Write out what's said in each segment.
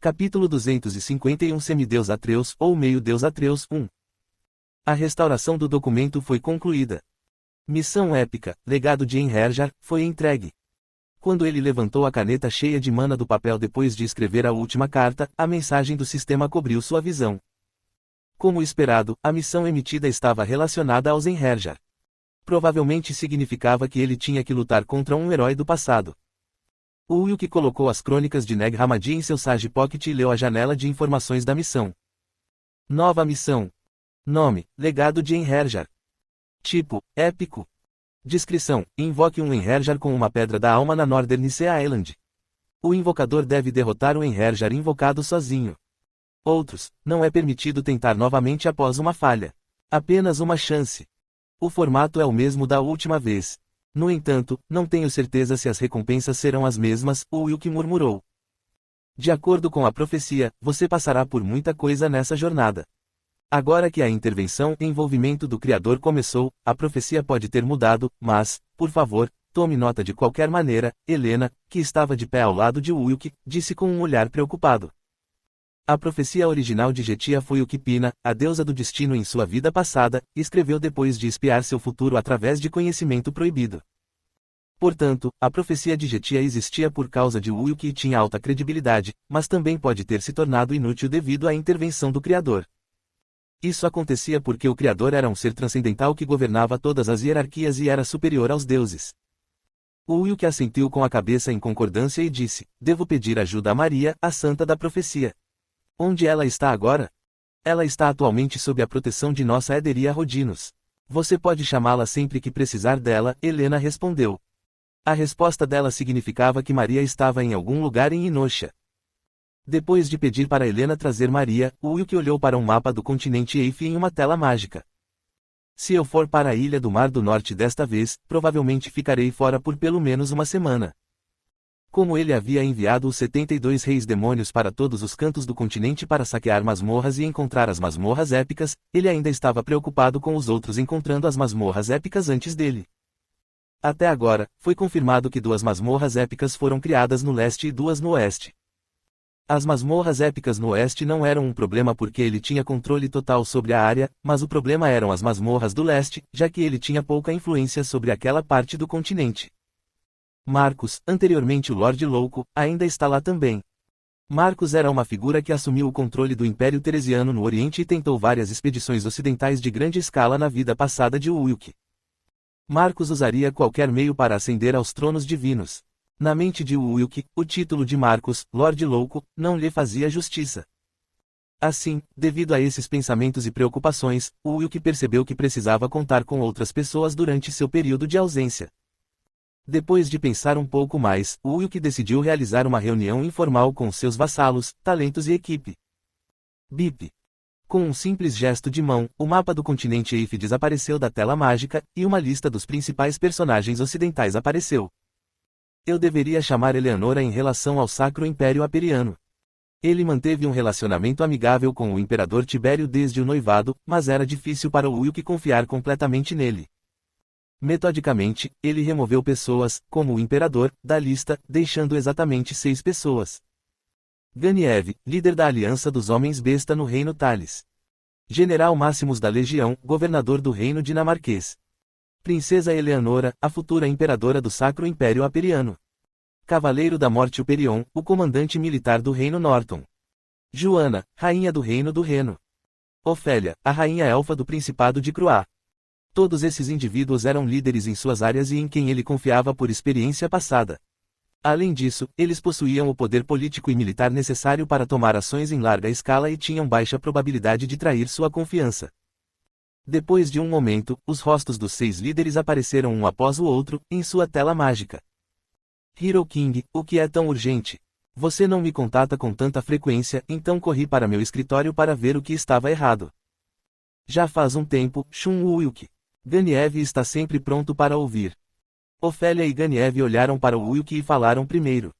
Capítulo 251 Semideus Atreus ou Meio-Deus Atreus 1. A restauração do documento foi concluída. Missão épica, legado de Einherjar, foi entregue. Quando ele levantou a caneta cheia de mana do papel depois de escrever a última carta, a mensagem do sistema cobriu sua visão. Como esperado, a missão emitida estava relacionada aos Einherjar. Provavelmente significava que ele tinha que lutar contra um herói do passado. O Will que colocou as crônicas de Nag Hammadi em seu Sage Pocket e leu a janela de informações da missão. Nova missão. Nome, Legado de Einherjar. Tipo, épico. Descrição, invoque um Einherjar com uma pedra da alma na Northern Sea Island. O invocador deve derrotar o Einherjar invocado sozinho. Outros, não é permitido tentar novamente após uma falha. Apenas uma chance. O formato é o mesmo da última vez. No entanto, não tenho certeza se as recompensas serão as mesmas, o Will que murmurou. De acordo com a profecia, você passará por muita coisa nessa jornada. Agora que a intervenção e envolvimento do Criador começou, a profecia pode ter mudado, mas, por favor, tome nota de qualquer maneira, Helena, que estava de pé ao lado de Wilk, disse com um olhar preocupado. A profecia original de Getia foi o que Pina, a deusa do destino em sua vida passada, escreveu depois de espiar seu futuro através de conhecimento proibido. Portanto, a profecia de Getia existia por causa de Wilk e tinha alta credibilidade, mas também pode ter se tornado inútil devido à intervenção do Criador. Isso acontecia porque o Criador era um ser transcendental que governava todas as hierarquias e era superior aos deuses. O Wilk assentiu com a cabeça em concordância e disse, devo pedir ajuda a Maria, a santa da profecia. Onde ela está agora? Ela está atualmente sob a proteção de nossa Ederia Rodinos. Você pode chamá-la sempre que precisar dela, Helena respondeu. A resposta dela significava que Maria estava em algum lugar em Inosha. Depois de pedir para Helena trazer Maria, o Wilk olhou para um mapa do continente Eif em uma tela mágica. Se eu for para a ilha do Mar do Norte desta vez, provavelmente ficarei fora por pelo menos uma semana. Como ele havia enviado os 72 reis demônios para todos os cantos do continente para saquear masmorras e encontrar as masmorras épicas, ele ainda estava preocupado com os outros encontrando as masmorras épicas antes dele. Até agora, foi confirmado que 2 masmorras épicas foram criadas no leste e 2 no oeste. As masmorras épicas no oeste não eram um problema porque ele tinha controle total sobre a área, mas o problema eram as masmorras do leste, já que ele tinha pouca influência sobre aquela parte do continente. Marcus, anteriormente o Lorde Louco, ainda está lá também. Marcus era uma figura que assumiu o controle do Império Teresiano no Oriente e tentou várias expedições ocidentais de grande escala na vida passada de Wilk. Marcus usaria qualquer meio para ascender aos tronos divinos. Na mente de Wilk, o título de Marcus, Lorde Louco, não lhe fazia justiça. Assim, devido a esses pensamentos e preocupações, Wilk percebeu que precisava contar com outras pessoas durante seu período de ausência. Depois de pensar um pouco mais, Wilk decidiu realizar uma reunião informal com seus vassalos, talentos e equipe. Bip. Com um simples gesto de mão, o mapa do continente Eif desapareceu da tela mágica, e uma lista dos principais personagens ocidentais apareceu. Eu deveria chamar Eleanora em relação ao Sacro Império Aperiano. Ele manteve um relacionamento amigável com o Imperador Tibério desde o noivado, mas era difícil para Wilk confiar completamente nele. Metodicamente, ele removeu pessoas, como o Imperador, da lista, deixando exatamente 6 pessoas. Ganiev, líder da Aliança dos Homens Besta no Reino Thales. General Máximos da Legião, governador do Reino Dinamarquês. Princesa Eleanora, a futura imperadora do Sacro Império Aperiano. Cavaleiro da Morte Uperion, o comandante militar do Reino Norton. Joana, rainha do Reino do Reno. Ofélia, a rainha elfa do Principado de Croá. Todos esses indivíduos eram líderes em suas áreas e em quem ele confiava por experiência passada. Além disso, eles possuíam o poder político e militar necessário para tomar ações em larga escala e tinham baixa probabilidade de trair sua confiança. Depois de um momento, os rostos dos 6 líderes apareceram um após o outro, em sua tela mágica. Hero King, o que é tão urgente? Você não me contata com tanta frequência, então corri para meu escritório para ver o que estava errado. Já faz um tempo, Shun Wilk. Ganiev está sempre pronto para ouvir. Ofélia e Ganiev olharam para o Wilk e falaram primeiro.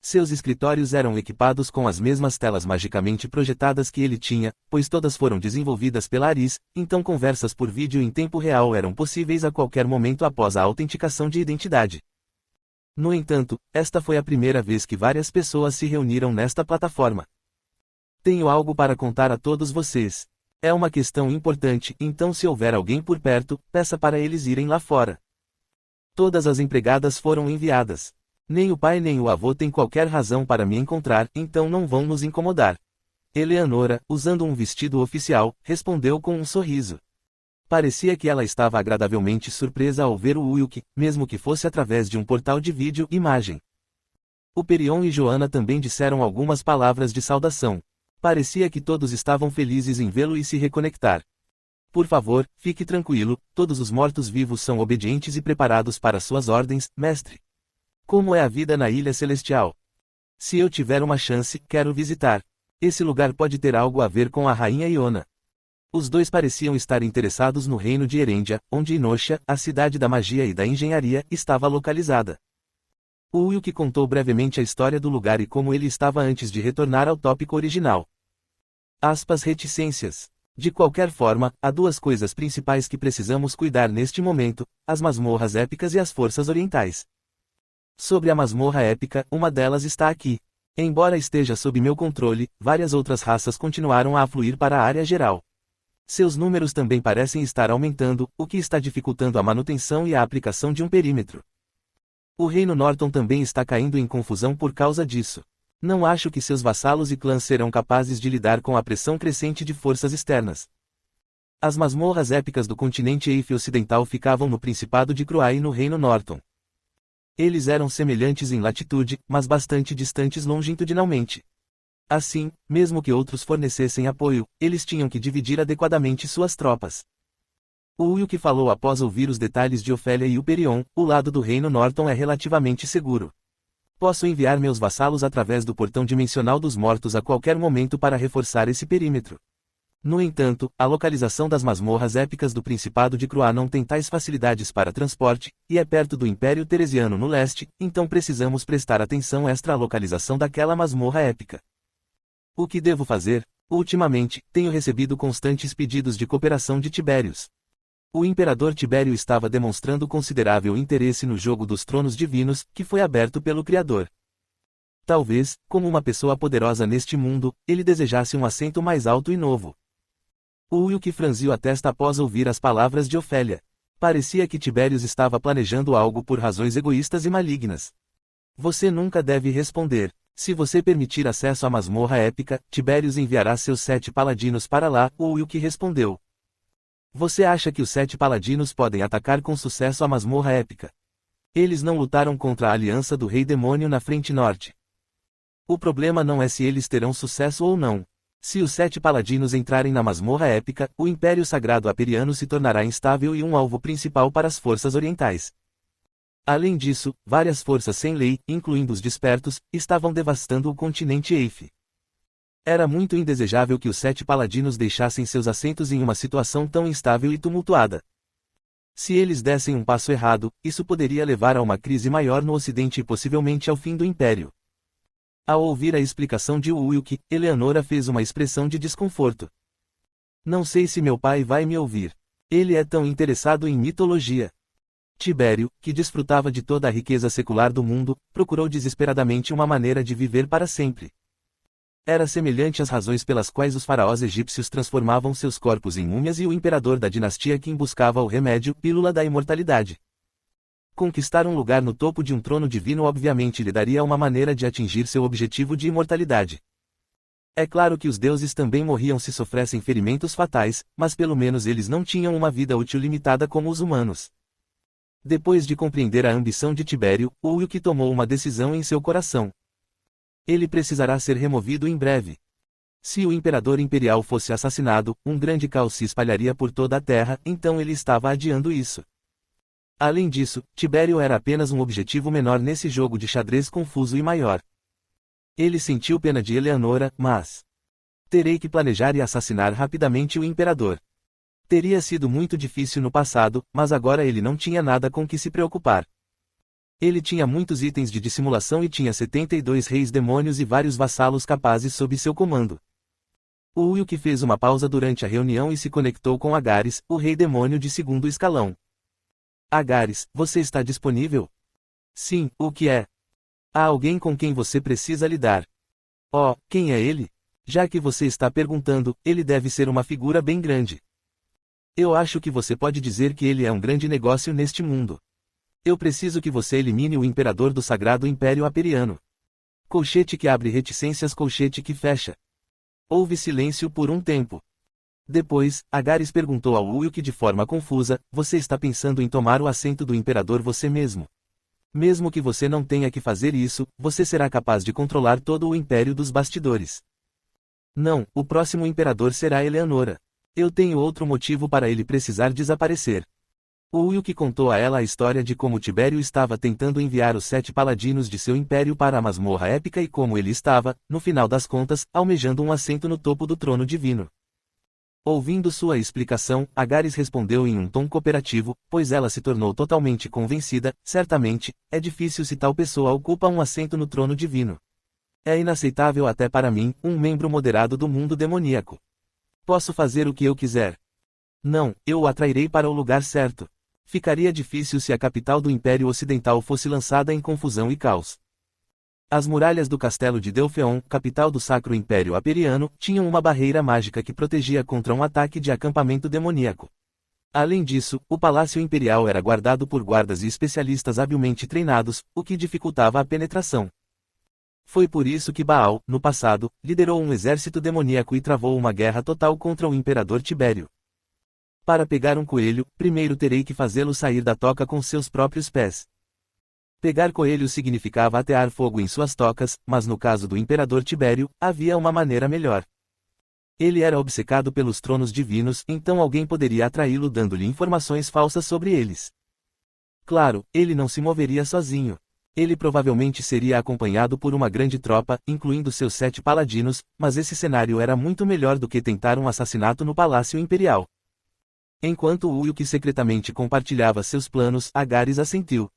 Seus escritórios eram equipados com as mesmas telas magicamente projetadas que ele tinha, pois todas foram desenvolvidas pela Aris, então conversas por vídeo em tempo real eram possíveis a qualquer momento após a autenticação de identidade. No entanto, esta foi a primeira vez que várias pessoas se reuniram nesta plataforma. Tenho algo para contar a todos vocês. É uma questão importante, então se houver alguém por perto, peça para eles irem lá fora. Todas as empregadas foram enviadas. Nem o pai nem o avô têm qualquer razão para me encontrar, então não vão nos incomodar. Eleanora, usando um vestido oficial, respondeu com um sorriso. Parecia que ela estava agradavelmente surpresa ao ver o Wilk, mesmo que fosse através de um portal de vídeo-imagem. O Perion e Joanna também disseram algumas palavras de saudação. Parecia que todos estavam felizes em vê-lo e se reconectar. Por favor, fique tranquilo, todos os mortos-vivos são obedientes e preparados para suas ordens, mestre. Como é a vida na Ilha Celestial? Se eu tiver uma chance, quero visitar. Esse lugar pode ter algo a ver com a Rainha Iona. Os dois pareciam estar interessados no reino de Erendia, onde Inosha, a cidade da magia e da engenharia, estava localizada. O Wilk contou brevemente a história do lugar e como ele estava antes de retornar ao tópico original. Reticências. De qualquer forma, há duas coisas principais que precisamos cuidar neste momento, as masmorras épicas e as forças orientais. Sobre a masmorra épica, uma delas está aqui. Embora esteja sob meu controle, várias outras raças continuaram a afluir para a área geral. Seus números também parecem estar aumentando, o que está dificultando a manutenção e a aplicação de um perímetro. O reino Norton também está caindo em confusão por causa disso. Não acho que seus vassalos e clãs serão capazes de lidar com a pressão crescente de forças externas. As masmorras épicas do continente Eife Ocidental ficavam no Principado de Croai e no reino Norton. Eles eram semelhantes em latitude, mas bastante distantes longitudinalmente. Assim, mesmo que outros fornecessem apoio, eles tinham que dividir adequadamente suas tropas. O Wilk falou após ouvir os detalhes de Ofélia e o Perion, o lado do reino Norton é relativamente seguro. Posso enviar meus vassalos através do portão dimensional dos mortos a qualquer momento para reforçar esse perímetro. No entanto, a localização das masmorras épicas do Principado de Croá não tem tais facilidades para transporte, e é perto do Império Teresiano no leste, então precisamos prestar atenção extra à localização daquela masmorra épica. O que devo fazer? Ultimamente, tenho recebido constantes pedidos de cooperação de Tibérios. O imperador Tibério estava demonstrando considerável interesse no jogo dos tronos divinos, que foi aberto pelo Criador. Talvez, como uma pessoa poderosa neste mundo, ele desejasse um assento mais alto e novo. O Wilk franziu a testa após ouvir as palavras de Ofélia. Parecia que Tibérios estava planejando algo por razões egoístas e malignas. Você nunca deve responder. Se você permitir acesso à masmorra épica, Tibérios enviará seus 7 paladinos para lá, o Wilk respondeu. Você acha que os 7 paladinos podem atacar com sucesso a masmorra épica? Eles não lutaram contra a aliança do Rei Demônio na frente norte. O problema não é se eles terão sucesso ou não. Se os 7 paladinos entrarem na masmorra épica, o Império Sagrado Aperiano se tornará instável e um alvo principal para as forças orientais. Além disso, várias forças sem lei, incluindo os despertos, estavam devastando o continente Eife. Era muito indesejável que os 7 paladinos deixassem seus assentos em uma situação tão instável e tumultuada. Se eles dessem um passo errado, isso poderia levar a uma crise maior no Ocidente e possivelmente ao fim do Império. Ao ouvir a explicação de Wilk, Eleanora fez uma expressão de desconforto. Não sei se meu pai vai me ouvir. Ele é tão interessado em mitologia. Tibério, que desfrutava de toda a riqueza secular do mundo, procurou desesperadamente uma maneira de viver para sempre. Era semelhante às razões pelas quais os faraós egípcios transformavam seus corpos em múmias e o imperador da dinastia Qin buscava o remédio, pílula da imortalidade. Conquistar um lugar no topo de um trono divino obviamente lhe daria uma maneira de atingir seu objetivo de imortalidade. É claro que os deuses também morriam se sofressem ferimentos fatais, mas pelo menos eles não tinham uma vida útil limitada como os humanos. Depois de compreender a ambição de Tibério, Wilk tomou uma decisão em seu coração. Ele precisará ser removido em breve. Se o imperador imperial fosse assassinado, um grande caos se espalharia por toda a terra, então ele estava adiando isso. Além disso, Tibério era apenas um objetivo menor nesse jogo de xadrez confuso e maior. Ele sentiu pena de Eleanora, mas... terei que planejar e assassinar rapidamente o imperador. Teria sido muito difícil no passado, mas agora ele não tinha nada com que se preocupar. Ele tinha muitos itens de dissimulação e tinha 72 reis demônios e vários vassalos capazes sob seu comando. O Wilk fez uma pausa durante a reunião e se conectou com Agares, o rei demônio de segundo escalão. Agares, você está disponível? Sim, o que é? Há alguém com quem você precisa lidar. Oh, quem é ele? Já que você está perguntando, ele deve ser uma figura bem grande. Eu acho que você pode dizer que ele é um grande negócio neste mundo. Eu preciso que você elimine o imperador do Sagrado Império Aperiano. Colchete que abre reticências, colchete que fecha. Houve silêncio por um tempo. Depois, Agares perguntou ao Ulk de forma confusa: você está pensando em tomar o assento do imperador você mesmo? Mesmo que você não tenha que fazer isso, você será capaz de controlar todo o império dos bastidores. Não, o próximo imperador será Eleanora. Eu tenho outro motivo para ele precisar desaparecer. O Ulk contou a ela a história de como Tibério estava tentando enviar os 7 paladinos de seu império para a masmorra épica e como ele estava, no final das contas, almejando um assento no topo do trono divino. Ouvindo sua explicação, Agares respondeu em um tom cooperativo, pois ela se tornou totalmente convencida: certamente, é difícil se tal pessoa ocupa um assento no trono divino. É inaceitável até para mim, um membro moderado do mundo demoníaco. Posso fazer o que eu quiser. Não, eu o atrairei para o lugar certo. Ficaria difícil se a capital do Império Ocidental fosse lançada em confusão e caos. As muralhas do castelo de Delpheon, capital do Sacro Império Aperiano, tinham uma barreira mágica que protegia contra um ataque de acampamento demoníaco. Além disso, o Palácio Imperial era guardado por guardas e especialistas habilmente treinados, o que dificultava a penetração. Foi por isso que Baal, no passado, liderou um exército demoníaco e travou uma guerra total contra o imperador Tibério. Para pegar um coelho, primeiro terei que fazê-lo sair da toca com seus próprios pés. Pegar coelhos significava atear fogo em suas tocas, mas no caso do imperador Tibério, havia uma maneira melhor. Ele era obcecado pelos tronos divinos, então alguém poderia atraí-lo dando-lhe informações falsas sobre eles. Claro, ele não se moveria sozinho. Ele provavelmente seria acompanhado por uma grande tropa, incluindo seus 7 paladinos, mas esse cenário era muito melhor do que tentar um assassinato no Palácio Imperial. Enquanto Ulk secretamente compartilhava seus planos, Agares assentiu,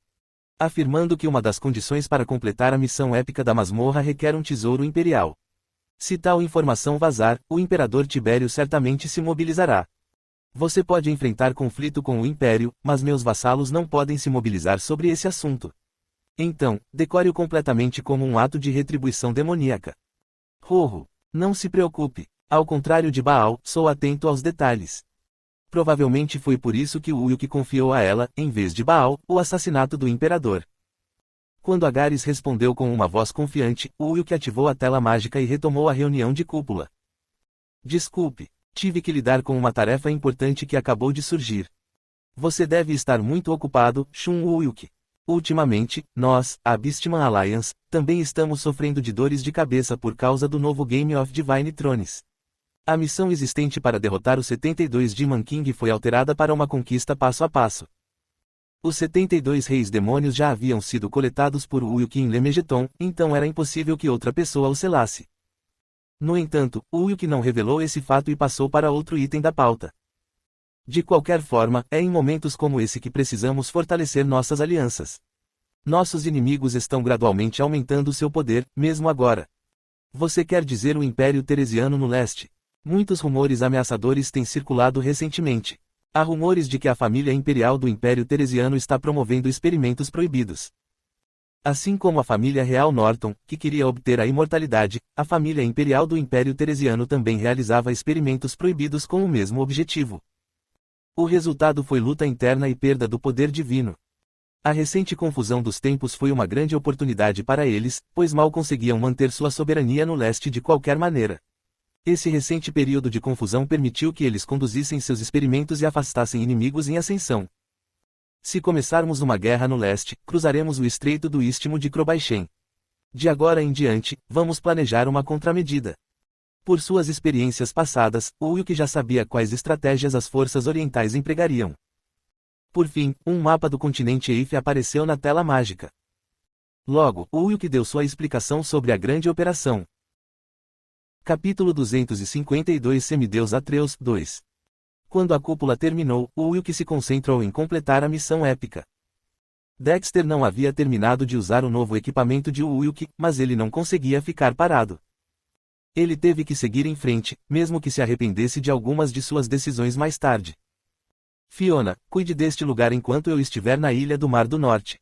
afirmando que uma das condições para completar a missão épica da masmorra requer um tesouro imperial. Se tal informação vazar, o imperador Tibério certamente se mobilizará. Você pode enfrentar conflito com o império, mas meus vassalos não podem se mobilizar sobre esse assunto. Então, decore-o completamente como um ato de retribuição demoníaca. Rorro, não se preocupe. Ao contrário de Baal, sou atento aos detalhes. Provavelmente foi por isso que o Ulk confiou a ela, em vez de Baal, o assassinato do imperador. Quando Agares respondeu com uma voz confiante, o Ulk ativou a tela mágica e retomou a reunião de cúpula. Desculpe, tive que lidar com uma tarefa importante que acabou de surgir. Você deve estar muito ocupado, Shun Ulk. Ultimamente, nós, a Beastman Alliance, também estamos sofrendo de dores de cabeça por causa do novo Game of Divine Thrones. A missão existente para derrotar os 72 Demon King foi alterada para uma conquista passo a passo. Os 72 reis demônios já haviam sido coletados por Ulk em Lemegeton, então era impossível que outra pessoa o selasse. No entanto, Ulk não revelou esse fato e passou para outro item da pauta. De qualquer forma, é em momentos como esse que precisamos fortalecer nossas alianças. Nossos inimigos estão gradualmente aumentando seu poder, mesmo agora. Você quer dizer o Império Teresiano no leste? Muitos rumores ameaçadores têm circulado recentemente. Há rumores de que a família imperial do Império Teresiano está promovendo experimentos proibidos. Assim como a família real Norton, que queria obter a imortalidade, a família imperial do Império Teresiano também realizava experimentos proibidos com o mesmo objetivo. O resultado foi luta interna e perda do poder divino. A recente confusão dos tempos foi uma grande oportunidade para eles, pois mal conseguiam manter sua soberania no leste de qualquer maneira. Esse recente período de confusão permitiu que eles conduzissem seus experimentos e afastassem inimigos em ascensão. Se começarmos uma guerra no leste, cruzaremos o estreito do Istmo de Crobaixen. De agora em diante, vamos planejar uma contramedida. Por suas experiências passadas, Ulk já sabia quais estratégias as forças orientais empregariam. Por fim, um mapa do continente Eif apareceu na tela mágica. Logo, Ulk deu sua explicação sobre a grande operação. Capítulo 252 Semideus Atreus 2. Quando a cúpula terminou, Ulk se concentrou em completar a missão épica. Dexter não havia terminado de usar o novo equipamento de Ulk, mas ele não conseguia ficar parado. Ele teve que seguir em frente, mesmo que se arrependesse de algumas de suas decisões mais tarde. Fiona, cuide deste lugar enquanto eu estiver na Ilha do Mar do Norte.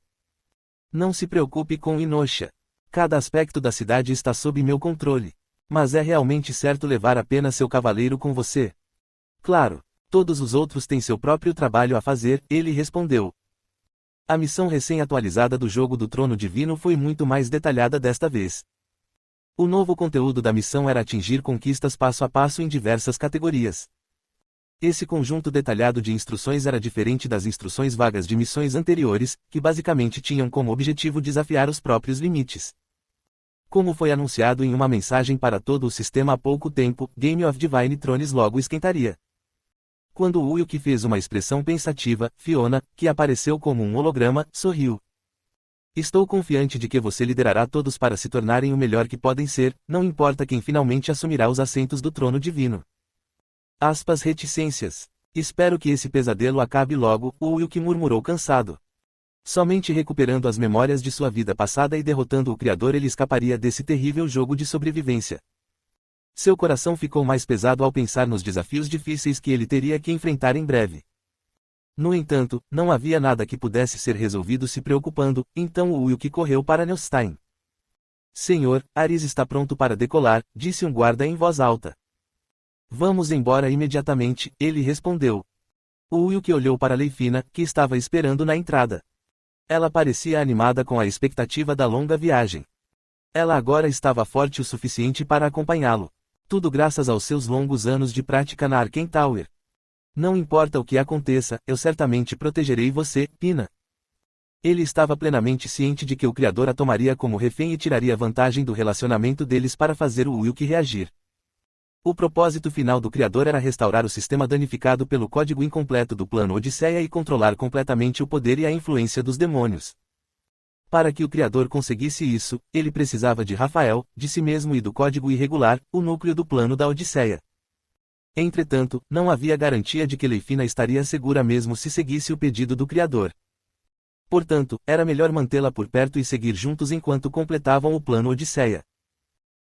Não se preocupe com Inosha. Cada aspecto da cidade está sob meu controle. Mas é realmente certo levar apenas seu cavaleiro com você? Claro. Todos os outros têm seu próprio trabalho a fazer, ele respondeu. A missão recém-atualizada do Jogo do Trono Divino foi muito mais detalhada desta vez. O novo conteúdo da missão era atingir conquistas passo a passo em diversas categorias. Esse conjunto detalhado de instruções era diferente das instruções vagas de missões anteriores, que basicamente tinham como objetivo desafiar os próprios limites. Como foi anunciado em uma mensagem para todo o sistema há pouco tempo, Game of Divine Thrones logo esquentaria. Quando Wilk fez uma expressão pensativa, Fiona, que apareceu como um holograma, sorriu. Estou confiante de que você liderará todos para se tornarem o melhor que podem ser, não importa quem finalmente assumirá os assentos do trono divino. Aspas reticências. Espero que esse pesadelo acabe logo, Wilk murmurou cansado. Somente recuperando as memórias de sua vida passada e derrotando o Criador ele escaparia desse terrível jogo de sobrevivência. Seu coração ficou mais pesado ao pensar nos desafios difíceis que ele teria que enfrentar em breve. No entanto, não havia nada que pudesse ser resolvido se preocupando, então Wilk correu para Nelstein. Senhor, Aris está pronto para decolar, disse um guarda em voz alta. Vamos embora imediatamente, ele respondeu. Wilk olhou para Leifina, que estava esperando na entrada. Ela parecia animada com a expectativa da longa viagem. Ela agora estava forte o suficiente para acompanhá-lo. Tudo graças aos seus longos anos de prática na Arcane Tower. Não importa o que aconteça, eu certamente protegerei você, Pina. Ele estava plenamente ciente de que o Criador a tomaria como refém e tiraria vantagem do relacionamento deles para fazer o Wilk reagir. O propósito final do Criador era restaurar o sistema danificado pelo código incompleto do plano Odisseia e controlar completamente o poder e a influência dos demônios. Para que o Criador conseguisse isso, ele precisava de Rafael, de si mesmo e do código irregular, o núcleo do plano da Odisseia. Entretanto, não havia garantia de que Leifina estaria segura mesmo se seguisse o pedido do Criador. Portanto, era melhor mantê-la por perto e seguir juntos enquanto completavam o plano Odisseia.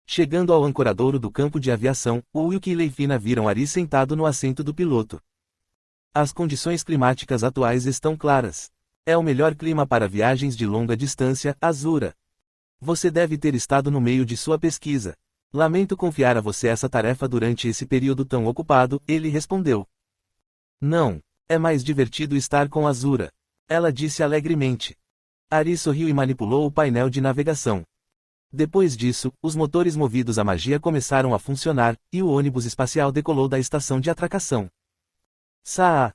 Chegando ao ancoradouro do campo de aviação, Wilk e Leifina viram Aris sentado no assento do piloto. As condições climáticas atuais estão claras. É o melhor clima para viagens de longa distância, Azura. Você deve ter estado no meio de sua pesquisa. Lamento confiar a você essa tarefa durante esse período tão ocupado, ele respondeu. Não, é mais divertido estar com Azura. Ela disse alegremente. Aris sorriu e manipulou o painel de navegação. Depois disso, os motores movidos à magia começaram a funcionar, e o ônibus espacial decolou da estação de atracação. Saa!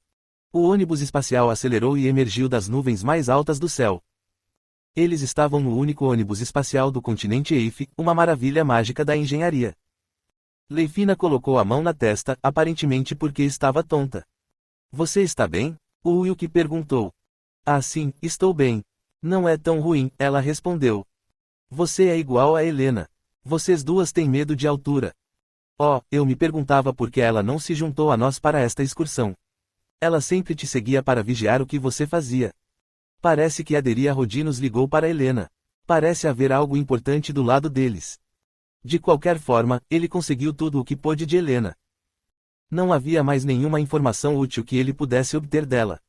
O ônibus espacial acelerou e emergiu das nuvens mais altas do céu. Eles estavam no único ônibus espacial do continente Eif, uma maravilha mágica da engenharia. Leifina colocou a mão na testa, aparentemente porque estava tonta. Você está bem? O Wilk perguntou. Ah sim, estou bem. Não é tão ruim, ela respondeu. Você é igual a Helena. Vocês duas têm medo de altura. Oh, eu me perguntava por que ela não se juntou a nós para esta excursão. Ela sempre te seguia para vigiar o que você fazia. Parece que Aderia Rodinos ligou para Helena. Parece haver algo importante do lado deles. De qualquer forma, ele conseguiu tudo o que pôde de Helena. Não havia mais nenhuma informação útil que ele pudesse obter dela.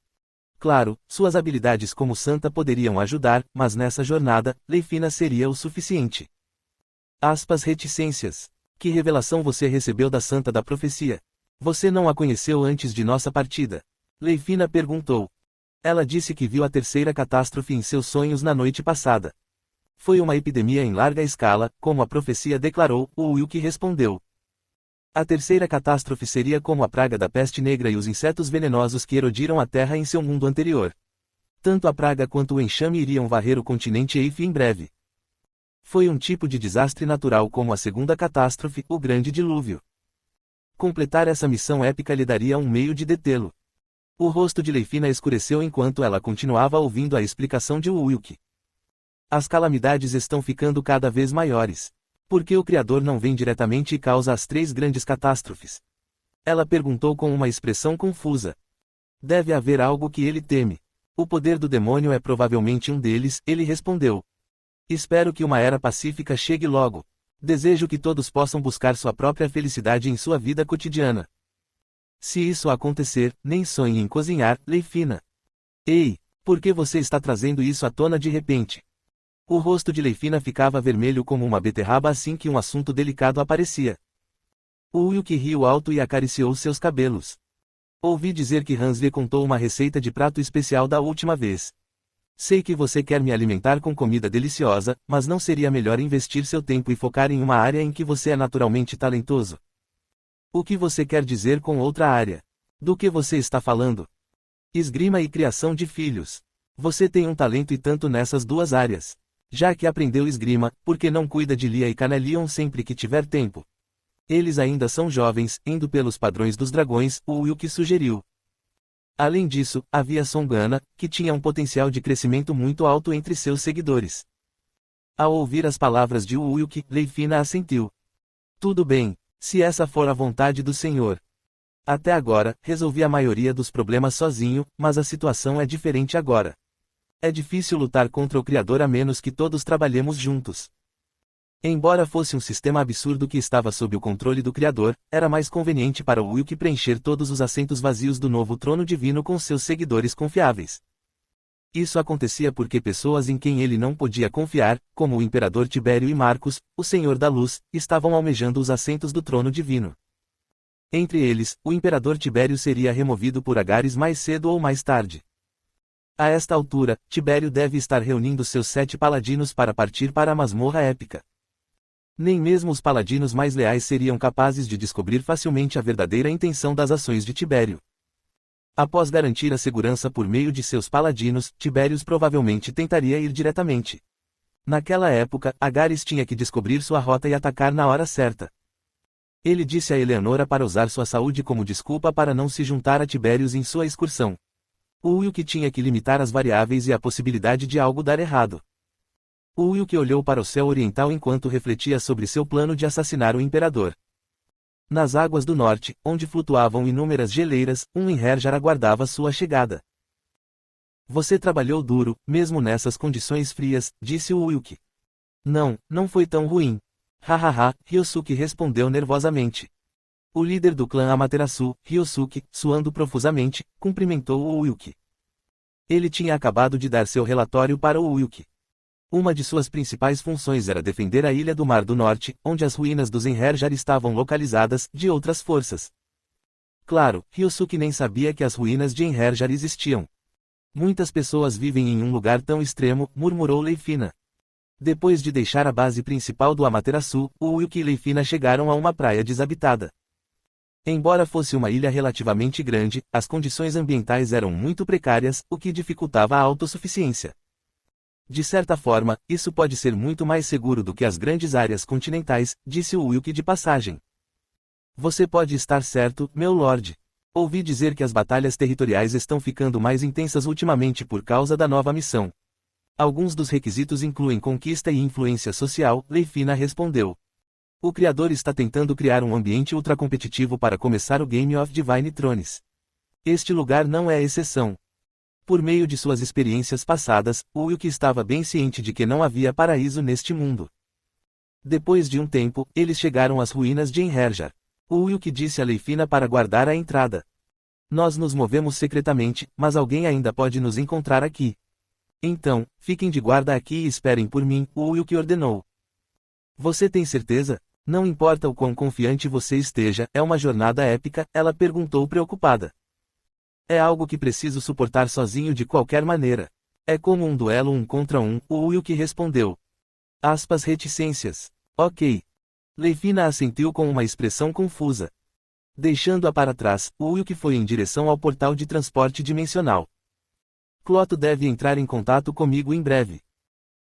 Claro, suas habilidades como santa poderiam ajudar, mas nessa jornada, Leifina seria o suficiente. Aspas reticências. Que revelação você recebeu da santa da profecia? Você não a conheceu antes de nossa partida? Leifina perguntou. Ela disse que viu a terceira catástrofe em seus sonhos na noite passada. Foi uma epidemia em larga escala, como a profecia declarou, o Wilk respondeu. A terceira catástrofe seria como a praga da peste negra e os insetos venenosos que erodiram a terra em seu mundo anterior. Tanto a praga quanto o enxame iriam varrer o continente Eif em breve. Foi um tipo de desastre natural como a segunda catástrofe, o grande dilúvio. Completar essa missão épica lhe daria um meio de detê-lo. O rosto de Leifina escureceu enquanto ela continuava ouvindo a explicação de Wilk. As calamidades estão ficando cada vez maiores. Por que o Criador não vem diretamente e causa as 3 grandes catástrofes? Ela perguntou com uma expressão confusa. Deve haver algo que ele teme. O poder do demônio é provavelmente um deles, ele respondeu. Espero que uma era pacífica chegue logo. Desejo que todos possam buscar sua própria felicidade em sua vida cotidiana. Se isso acontecer, nem sonhe em cozinhar, Leifina. Ei, por que você está trazendo isso à tona de repente? O rosto de Leifina ficava vermelho como uma beterraba assim que um assunto delicado aparecia. Uyuki riu alto e acariciou seus cabelos. Ouvi dizer que Hans lhe contou uma receita de prato especial da última vez. Sei que você quer me alimentar com comida deliciosa, mas não seria melhor investir seu tempo e focar em uma área em que você é naturalmente talentoso? O que você quer dizer com outra área? Do que você está falando? Esgrima e criação de filhos. Você tem um talento e tanto nessas duas áreas. Já que aprendeu esgrima, por que não cuida de Lia e Canelion sempre que tiver tempo? Eles ainda são jovens, indo pelos padrões dos dragões, o Uyuki sugeriu. Além disso, havia Songana, que tinha um potencial de crescimento muito alto entre seus seguidores. Ao ouvir as palavras de Uyuki, Leifina assentiu. Tudo bem, se essa for a vontade do Senhor. Até agora, resolvi a maioria dos problemas sozinho, mas a situação é diferente agora. É difícil lutar contra o Criador a menos que todos trabalhemos juntos. Embora fosse um sistema absurdo que estava sob o controle do Criador, era mais conveniente para o Uyuki preencher todos os assentos vazios do novo trono divino com seus seguidores confiáveis. Isso acontecia porque pessoas em quem ele não podia confiar, como o Imperador Tibério e Marcos, o Senhor da Luz, estavam almejando os assentos do trono divino. Entre eles, o Imperador Tibério seria removido por Agares mais cedo ou mais tarde. A esta altura, Tibério deve estar reunindo seus 7 paladinos para partir para a masmorra épica. Nem mesmo os paladinos mais leais seriam capazes de descobrir facilmente a verdadeira intenção das ações de Tibério. Após garantir a segurança por meio de seus paladinos, Tibérios provavelmente tentaria ir diretamente. Naquela época, Agares tinha que descobrir sua rota e atacar na hora certa. Ele disse a Eleanora para usar sua saúde como desculpa para não se juntar a Tibérios em sua excursão. O Uyuki tinha que limitar as variáveis e a possibilidade de algo dar errado. O Uyuki olhou para o céu oriental enquanto refletia sobre seu plano de assassinar o imperador. Nas águas do norte, onde flutuavam inúmeras geleiras, um Einherjar aguardava sua chegada. Você trabalhou duro, mesmo nessas condições frias, disse o Uyuki. Não foi tão ruim. Hahaha, Ryosuke respondeu nervosamente. O líder do clã Amaterasu, Ryosuke, suando profusamente, cumprimentou o Uyuki. Ele tinha acabado de dar seu relatório para o Uyuki. Uma de suas principais funções era defender a Ilha do Mar do Norte, onde as ruínas dos Einherjar estavam localizadas, de outras forças. Claro, Ryosuke nem sabia que as ruínas de Einherjar existiam. Muitas pessoas vivem em um lugar tão extremo, murmurou Leifina. Depois de deixar a base principal do Amaterasu, o Uyuki e Leifina chegaram a uma praia desabitada. Embora fosse uma ilha relativamente grande, as condições ambientais eram muito precárias, o que dificultava a autossuficiência. De certa forma, isso pode ser muito mais seguro do que as grandes áreas continentais, disse o Uyuki de passagem. Você pode estar certo, meu lord. Ouvi dizer que as batalhas territoriais estão ficando mais intensas ultimamente por causa da nova missão. Alguns dos requisitos incluem conquista e influência social, Leifina respondeu. O criador está tentando criar um ambiente ultracompetitivo para começar o Game of Divine Thrones. Este lugar não é exceção. Por meio de suas experiências passadas, o Uyuki estava bem ciente de que não havia paraíso neste mundo. Depois de um tempo, eles chegaram às ruínas de Einherjar. O Uyuki disse a Leifina para guardar a entrada. Nós nos movemos secretamente, mas alguém ainda pode nos encontrar aqui. Então, fiquem de guarda aqui e esperem por mim, o Uyuki ordenou. Você tem certeza? Não importa o quão confiante você esteja, é uma jornada épica, ela perguntou preocupada. É algo que preciso suportar sozinho de qualquer maneira. É como um duelo 1 contra 1, o Uyuki respondeu. Aspas reticências. Ok. Leifina assentiu com uma expressão confusa. Deixando-a para trás, o Uyuki foi em direção ao portal de transporte dimensional. Cloto deve entrar em contato comigo em breve.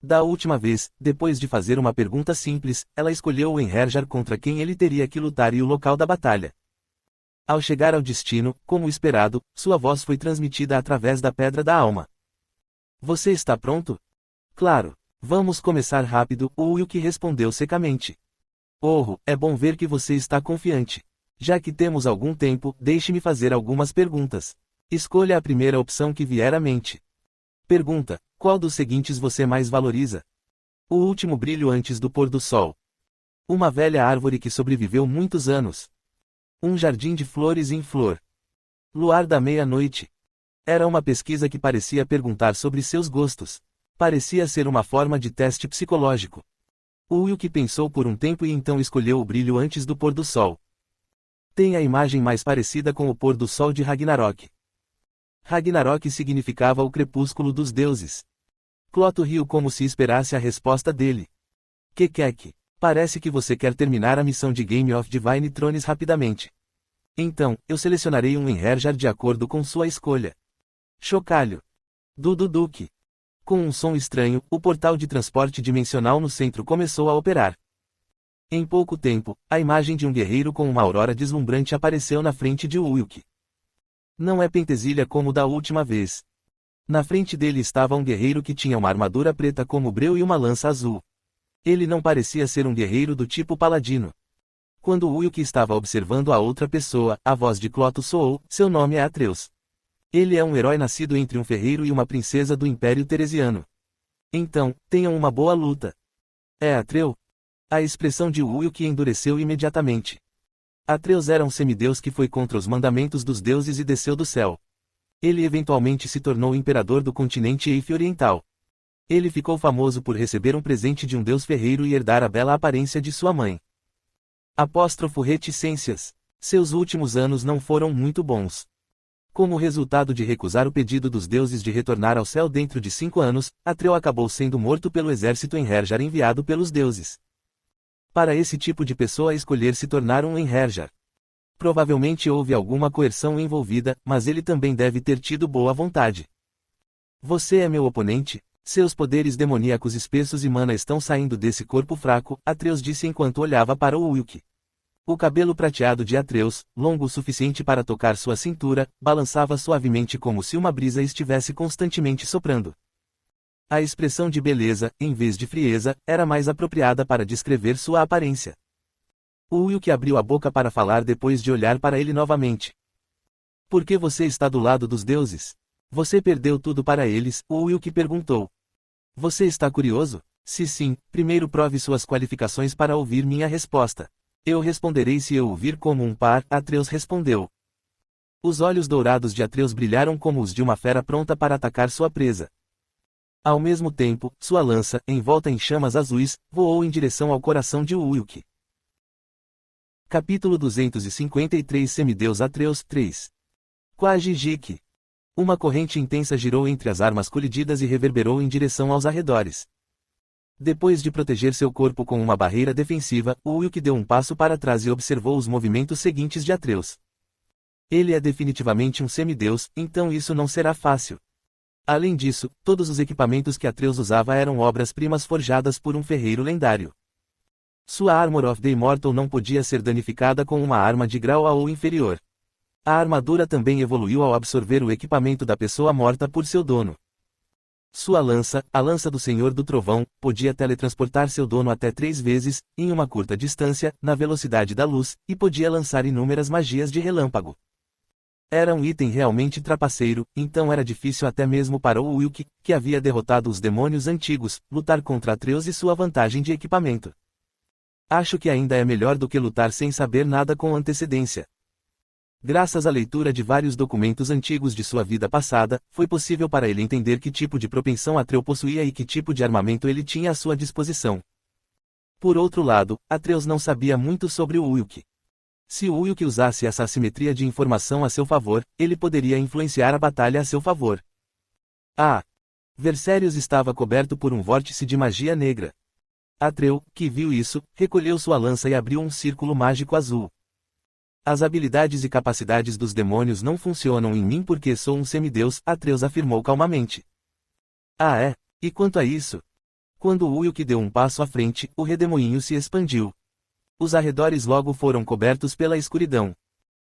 Da última vez, depois de fazer uma pergunta simples, ela escolheu o Einherjar contra quem ele teria que lutar e o local da batalha. Ao chegar ao destino, como esperado, sua voz foi transmitida através da Pedra da Alma. Você está pronto? Claro. Vamos começar rápido, o Uyuki respondeu secamente. Oh, é bom ver que você está confiante. Já que temos algum tempo, deixe-me fazer algumas perguntas. Escolha a primeira opção que vier à mente. Pergunta: qual dos seguintes você mais valoriza? O último brilho antes do pôr do sol. Uma velha árvore que sobreviveu muitos anos. Um jardim de flores em flor. Luar da meia-noite. Era uma pesquisa que parecia perguntar sobre seus gostos. Parecia ser uma forma de teste psicológico. Ulk pensou por um tempo e então escolheu o brilho antes do pôr do sol. Tem a imagem mais parecida com o pôr do sol de Ragnarok. Ragnarok significava o crepúsculo dos deuses. Cloto riu como se esperasse a resposta dele. Kekek, parece que você quer terminar a missão de Game of Divine Thrones rapidamente. Então, eu selecionarei um Einherjar de acordo com sua escolha. Chocalho. Dududuk. Com um som estranho, o portal de transporte dimensional no centro começou a operar. Em pouco tempo, a imagem de um guerreiro com uma aurora deslumbrante apareceu na frente de Ulk. Não é pentesilha como da última vez. Na frente dele estava um guerreiro que tinha uma armadura preta como breu e uma lança azul. Ele não parecia ser um guerreiro do tipo paladino. Quando Ulk estava observando a outra pessoa, a voz de Cloto soou: seu nome é Atreus. Ele é um herói nascido entre um ferreiro e uma princesa do Império Teresiano. Então, tenham uma boa luta. É Atreu? A expressão de Ulk endureceu imediatamente. Atreus era um semideus que foi contra os mandamentos dos deuses e desceu do céu. Ele eventualmente se tornou imperador do continente Eif Oriental. Ele ficou famoso por receber um presente de um deus ferreiro e herdar a bela aparência de sua mãe. Apóstrofo reticências. Seus últimos anos não foram muito bons. Como resultado de recusar o pedido dos deuses de retornar ao céu dentro de 5 anos, Atreu acabou sendo morto pelo exército Einherjar enviado pelos deuses. Para esse tipo de pessoa escolher se tornar um Einherjar. Provavelmente houve alguma coerção envolvida, mas ele também deve ter tido boa vontade. Você é meu oponente? Seus poderes demoníacos espessos e mana estão saindo desse corpo fraco, Atreus disse enquanto olhava para o Ulk. O cabelo prateado de Atreus, longo o suficiente para tocar sua cintura, balançava suavemente como se uma brisa estivesse constantemente soprando. A expressão de beleza, em vez de frieza, era mais apropriada para descrever sua aparência. O Ulk abriu a boca para falar depois de olhar para ele novamente. Por que você está do lado dos deuses? Você perdeu tudo para eles, o Ulk perguntou. Você está curioso? Se sim, primeiro prove suas qualificações para ouvir minha resposta. Eu responderei se eu o vir como um par, Atreus respondeu. Os olhos dourados de Atreus brilharam como os de uma fera pronta para atacar sua presa. Ao mesmo tempo, sua lança, envolta em chamas azuis, voou em direção ao coração de Ulk. Capítulo 253 Semideus Atreus 3. Quajijik. Uma corrente intensa girou entre as armas colididas e reverberou em direção aos arredores. Depois de proteger seu corpo com uma barreira defensiva, Ulk deu um passo para trás e observou os movimentos seguintes de Atreus. Ele é definitivamente um semideus, então isso não será fácil. Além disso, todos os equipamentos que Atreus usava eram obras-primas forjadas por um ferreiro lendário. Sua Armor of the Immortal não podia ser danificada com uma arma de grau A ou inferior. A armadura também evoluiu ao absorver o equipamento da pessoa morta por seu dono. Sua lança, a lança do Senhor do Trovão, podia teletransportar seu dono até 3 vezes, em uma curta distância, na velocidade da luz, e podia lançar inúmeras magias de relâmpago. Era um item realmente trapaceiro, então era difícil até mesmo para o Ulk, que havia derrotado os demônios antigos, lutar contra Atreus e sua vantagem de equipamento. Acho que ainda é melhor do que lutar sem saber nada com antecedência. Graças à leitura de vários documentos antigos de sua vida passada, foi possível para ele entender que tipo de propensão Atreu possuía e que tipo de armamento ele tinha à sua disposição. Por outro lado, Atreus não sabia muito sobre o Ulk. Se o Ulk usasse essa assimetria de informação a seu favor, ele poderia influenciar a batalha a seu favor. Versérios estava coberto por um vórtice de magia negra. Atreu, que viu isso, recolheu sua lança e abriu um círculo mágico azul. As habilidades e capacidades dos demônios não funcionam em mim porque sou um semideus, Atreus afirmou calmamente. É? E quanto a isso? Quando o Ulk deu um passo à frente, o redemoinho se expandiu. Os arredores logo foram cobertos pela escuridão.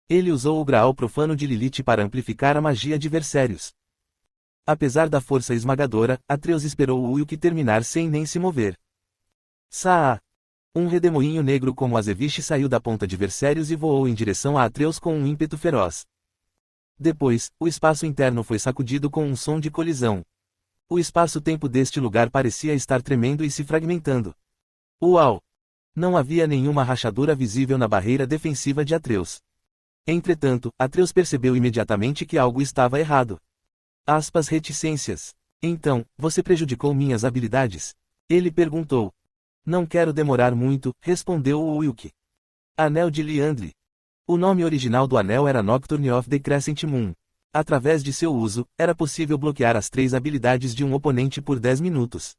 Ele usou o Graal profano de Lilith para amplificar a magia de Versérios. Apesar da força esmagadora, Atreus esperou o Ulk terminar sem nem se mover. Um redemoinho negro como Azeviche saiu da ponta de Versérios e voou em direção a Atreus com um ímpeto feroz. Depois, o espaço interno foi sacudido com um som de colisão. O espaço-tempo deste lugar parecia estar tremendo e se fragmentando. Uau! Não havia nenhuma rachadura visível na barreira defensiva de Atreus. Entretanto, Atreus percebeu imediatamente que algo estava errado. Reticências. Então, você prejudicou minhas habilidades? Ele perguntou. Não quero demorar muito, respondeu o Wilk. Anel de Liandre. O nome original do anel era Nocturne of the Crescent Moon. Através de seu uso, era possível bloquear as 3 habilidades de um oponente por 10 minutos.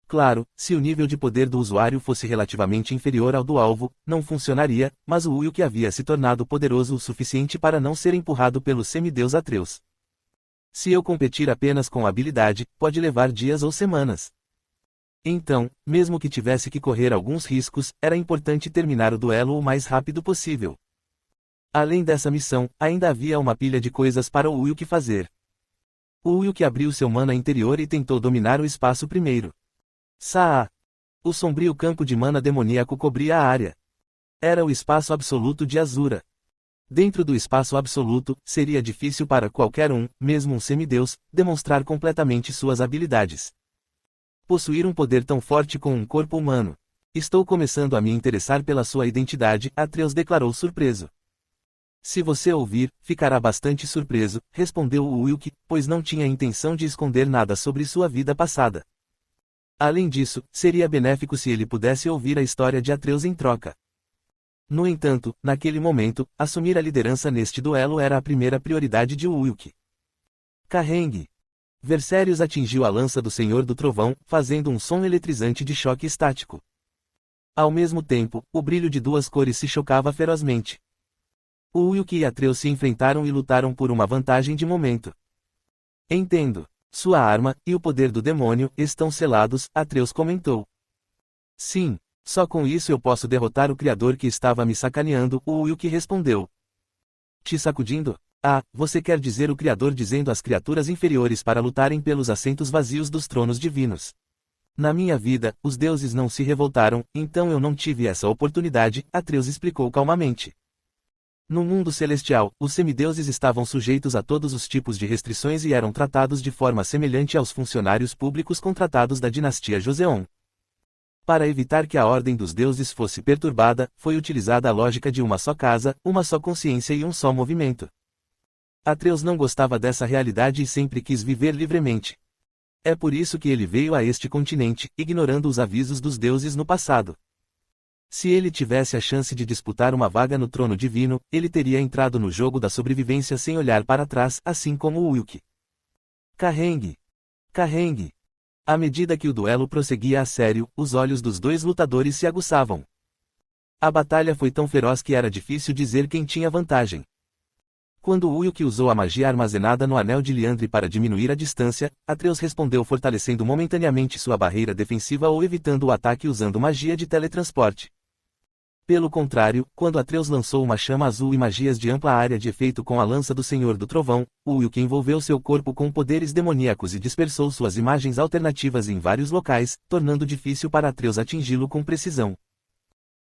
Claro, se o nível de poder do usuário fosse relativamente inferior ao do alvo, não funcionaria, mas o Wilk havia se tornado poderoso o suficiente para não ser empurrado pelo semideus Atreus. Se eu competir apenas com a habilidade, pode levar dias ou semanas. Então, mesmo que tivesse que correr alguns riscos, era importante terminar o duelo o mais rápido possível. Além dessa missão, ainda havia uma pilha de coisas para o Wilk fazer. O Wilk abriu seu mana interior e tentou dominar o espaço primeiro. Saa! O sombrio campo de mana demoníaco cobria a área. Era o espaço absoluto de Azura. Dentro do espaço absoluto, seria difícil para qualquer um, mesmo um semideus, demonstrar completamente suas habilidades. Possuir um poder tão forte com um corpo humano. Estou começando a me interessar pela sua identidade, Atreus declarou surpreso. Se você ouvir, ficará bastante surpreso, respondeu o Wilk, pois não tinha intenção de esconder nada sobre sua vida passada. Além disso, seria benéfico se ele pudesse ouvir a história de Atreus em troca. No entanto, naquele momento, assumir a liderança neste duelo era a primeira prioridade de Wilk. Carregue. Versérios atingiu a lança do Senhor do Trovão, fazendo um som eletrizante de choque estático. Ao mesmo tempo, o brilho de 2 cores se chocava ferozmente. Wilk e Atreus se enfrentaram e lutaram por uma vantagem de momento. Entendo. Sua arma, e o poder do demônio, estão selados, Atreus comentou. Sim. Só com isso eu posso derrotar o criador que estava me sacaneando, o Wilk respondeu. Te sacudindo? Ah, você quer dizer o criador dizendo às criaturas inferiores para lutarem pelos assentos vazios dos tronos divinos. Na minha vida, os deuses não se revoltaram, então eu não tive essa oportunidade, Atreus explicou calmamente. No mundo celestial, os semideuses estavam sujeitos a todos os tipos de restrições e eram tratados de forma semelhante aos funcionários públicos contratados da dinastia Joseon. Para evitar que a ordem dos deuses fosse perturbada, foi utilizada a lógica de uma só casa, uma só consciência e um só movimento. Atreus não gostava dessa realidade e sempre quis viver livremente. É por isso que ele veio a este continente, ignorando os avisos dos deuses no passado. Se ele tivesse a chance de disputar uma vaga no trono divino, ele teria entrado no jogo da sobrevivência sem olhar para trás, assim como o Wilk. Carregue. Carregue. À medida que o duelo prosseguia a sério, os olhos dos 2 lutadores se aguçavam. A batalha foi tão feroz que era difícil dizer quem tinha vantagem. Quando Wilk usou a magia armazenada no Anel de Liandre para diminuir a distância, Atreus respondeu fortalecendo momentaneamente sua barreira defensiva ou evitando o ataque usando magia de teletransporte. Pelo contrário, quando Atreus lançou uma chama azul e magias de ampla área de efeito com a lança do Senhor do Trovão, Wilk envolveu seu corpo com poderes demoníacos e dispersou suas imagens alternativas em vários locais, tornando difícil para Atreus atingi-lo com precisão.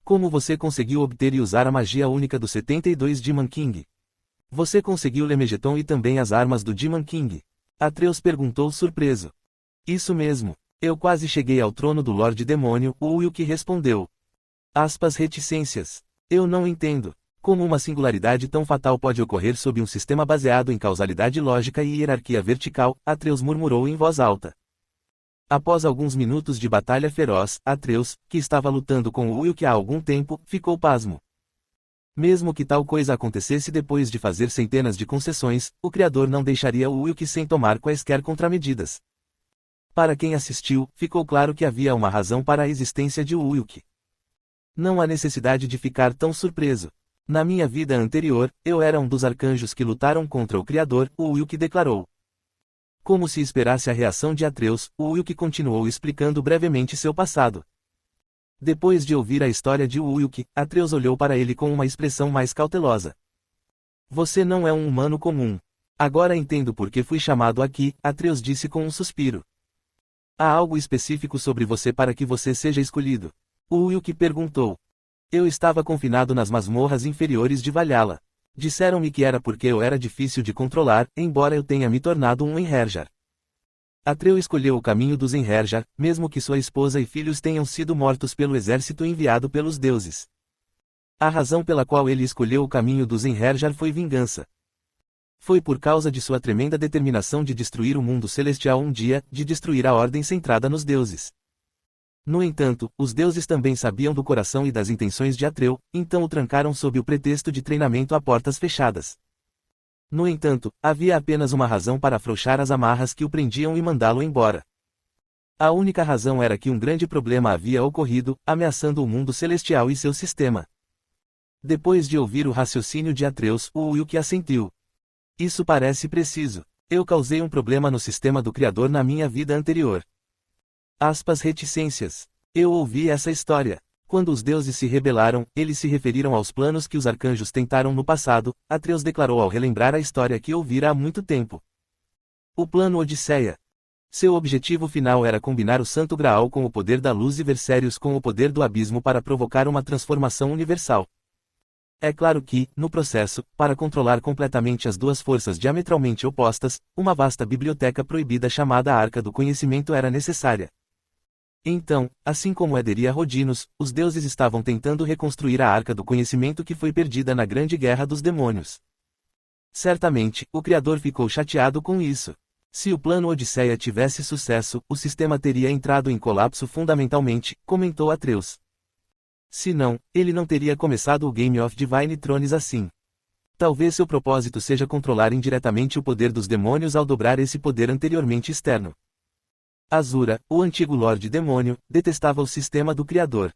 Como você conseguiu obter e usar a magia única do 72 Demon King? Você conseguiu Lemegeton e também as armas do Demon King? Atreus perguntou surpreso. Isso mesmo. Eu quase cheguei ao trono do Lorde Demônio, Wilk respondeu. Aspas reticências. Eu não entendo. Como uma singularidade tão fatal pode ocorrer sob um sistema baseado em causalidade lógica e hierarquia vertical, Atreus murmurou em voz alta. Após alguns minutos de batalha feroz, Atreus, que estava lutando com o Wilk há algum tempo, ficou pasmo. Mesmo que tal coisa acontecesse depois de fazer centenas de concessões, o criador não deixaria o Wilk sem tomar quaisquer contramedidas. Para quem assistiu, ficou claro que havia uma razão para a existência de Wilk. Não há necessidade de ficar tão surpreso. Na minha vida anterior, eu era um dos arcanjos que lutaram contra o Criador, o Wilk declarou. Como se esperasse a reação de Atreus, o Wilk continuou explicando brevemente seu passado. Depois de ouvir a história de Wilk, Atreus olhou para ele com uma expressão mais cautelosa. Você não é um humano comum. Agora entendo por que fui chamado aqui, Atreus disse com um suspiro. Há algo específico sobre você para que você seja escolhido? O Wilk perguntou. Eu estava confinado nas masmorras inferiores de Valhalla. Disseram-me que era porque eu era difícil de controlar, embora eu tenha me tornado um Einherjar. Atreus escolheu o caminho dos Einherjar, mesmo que sua esposa e filhos tenham sido mortos pelo exército enviado pelos deuses. A razão pela qual ele escolheu o caminho dos Einherjar foi vingança. Foi por causa de sua tremenda determinação de destruir o mundo celestial um dia, de destruir a ordem centrada nos deuses. No entanto, os deuses também sabiam do coração e das intenções de Atreu, então o trancaram sob o pretexto de treinamento a portas fechadas. No entanto, havia apenas uma razão para afrouxar as amarras que o prendiam e mandá-lo embora. A única razão era que um grande problema havia ocorrido, ameaçando o mundo celestial e seu sistema. Depois de ouvir o raciocínio de Atreus, o Wilk assentiu. Isso parece preciso. Eu causei um problema no sistema do Criador na minha vida anterior. Reticências. Eu ouvi essa história. Quando os deuses se rebelaram, eles se referiram aos planos que os arcanjos tentaram no passado, Atreus declarou ao relembrar a história que ouvira há muito tempo. O plano Odisseia. Seu objetivo final era combinar o Santo Graal com o poder da luz e Versérios com o poder do abismo para provocar uma transformação universal. É claro que, no processo, para controlar completamente as duas forças diametralmente opostas, uma vasta biblioteca proibida chamada Arca do Conhecimento era necessária. Então, assim como Éder e Rodinos, os deuses estavam tentando reconstruir a Arca do Conhecimento que foi perdida na Grande Guerra dos Demônios. Certamente, o Criador ficou chateado com isso. Se o plano Odisseia tivesse sucesso, o sistema teria entrado em colapso fundamentalmente, comentou Atreus. Se não, ele não teria começado o Game of Divine Thrones assim. Talvez seu propósito seja controlar indiretamente o poder dos demônios ao dobrar esse poder anteriormente externo. Azura, o antigo Lorde Demônio, detestava o sistema do Criador.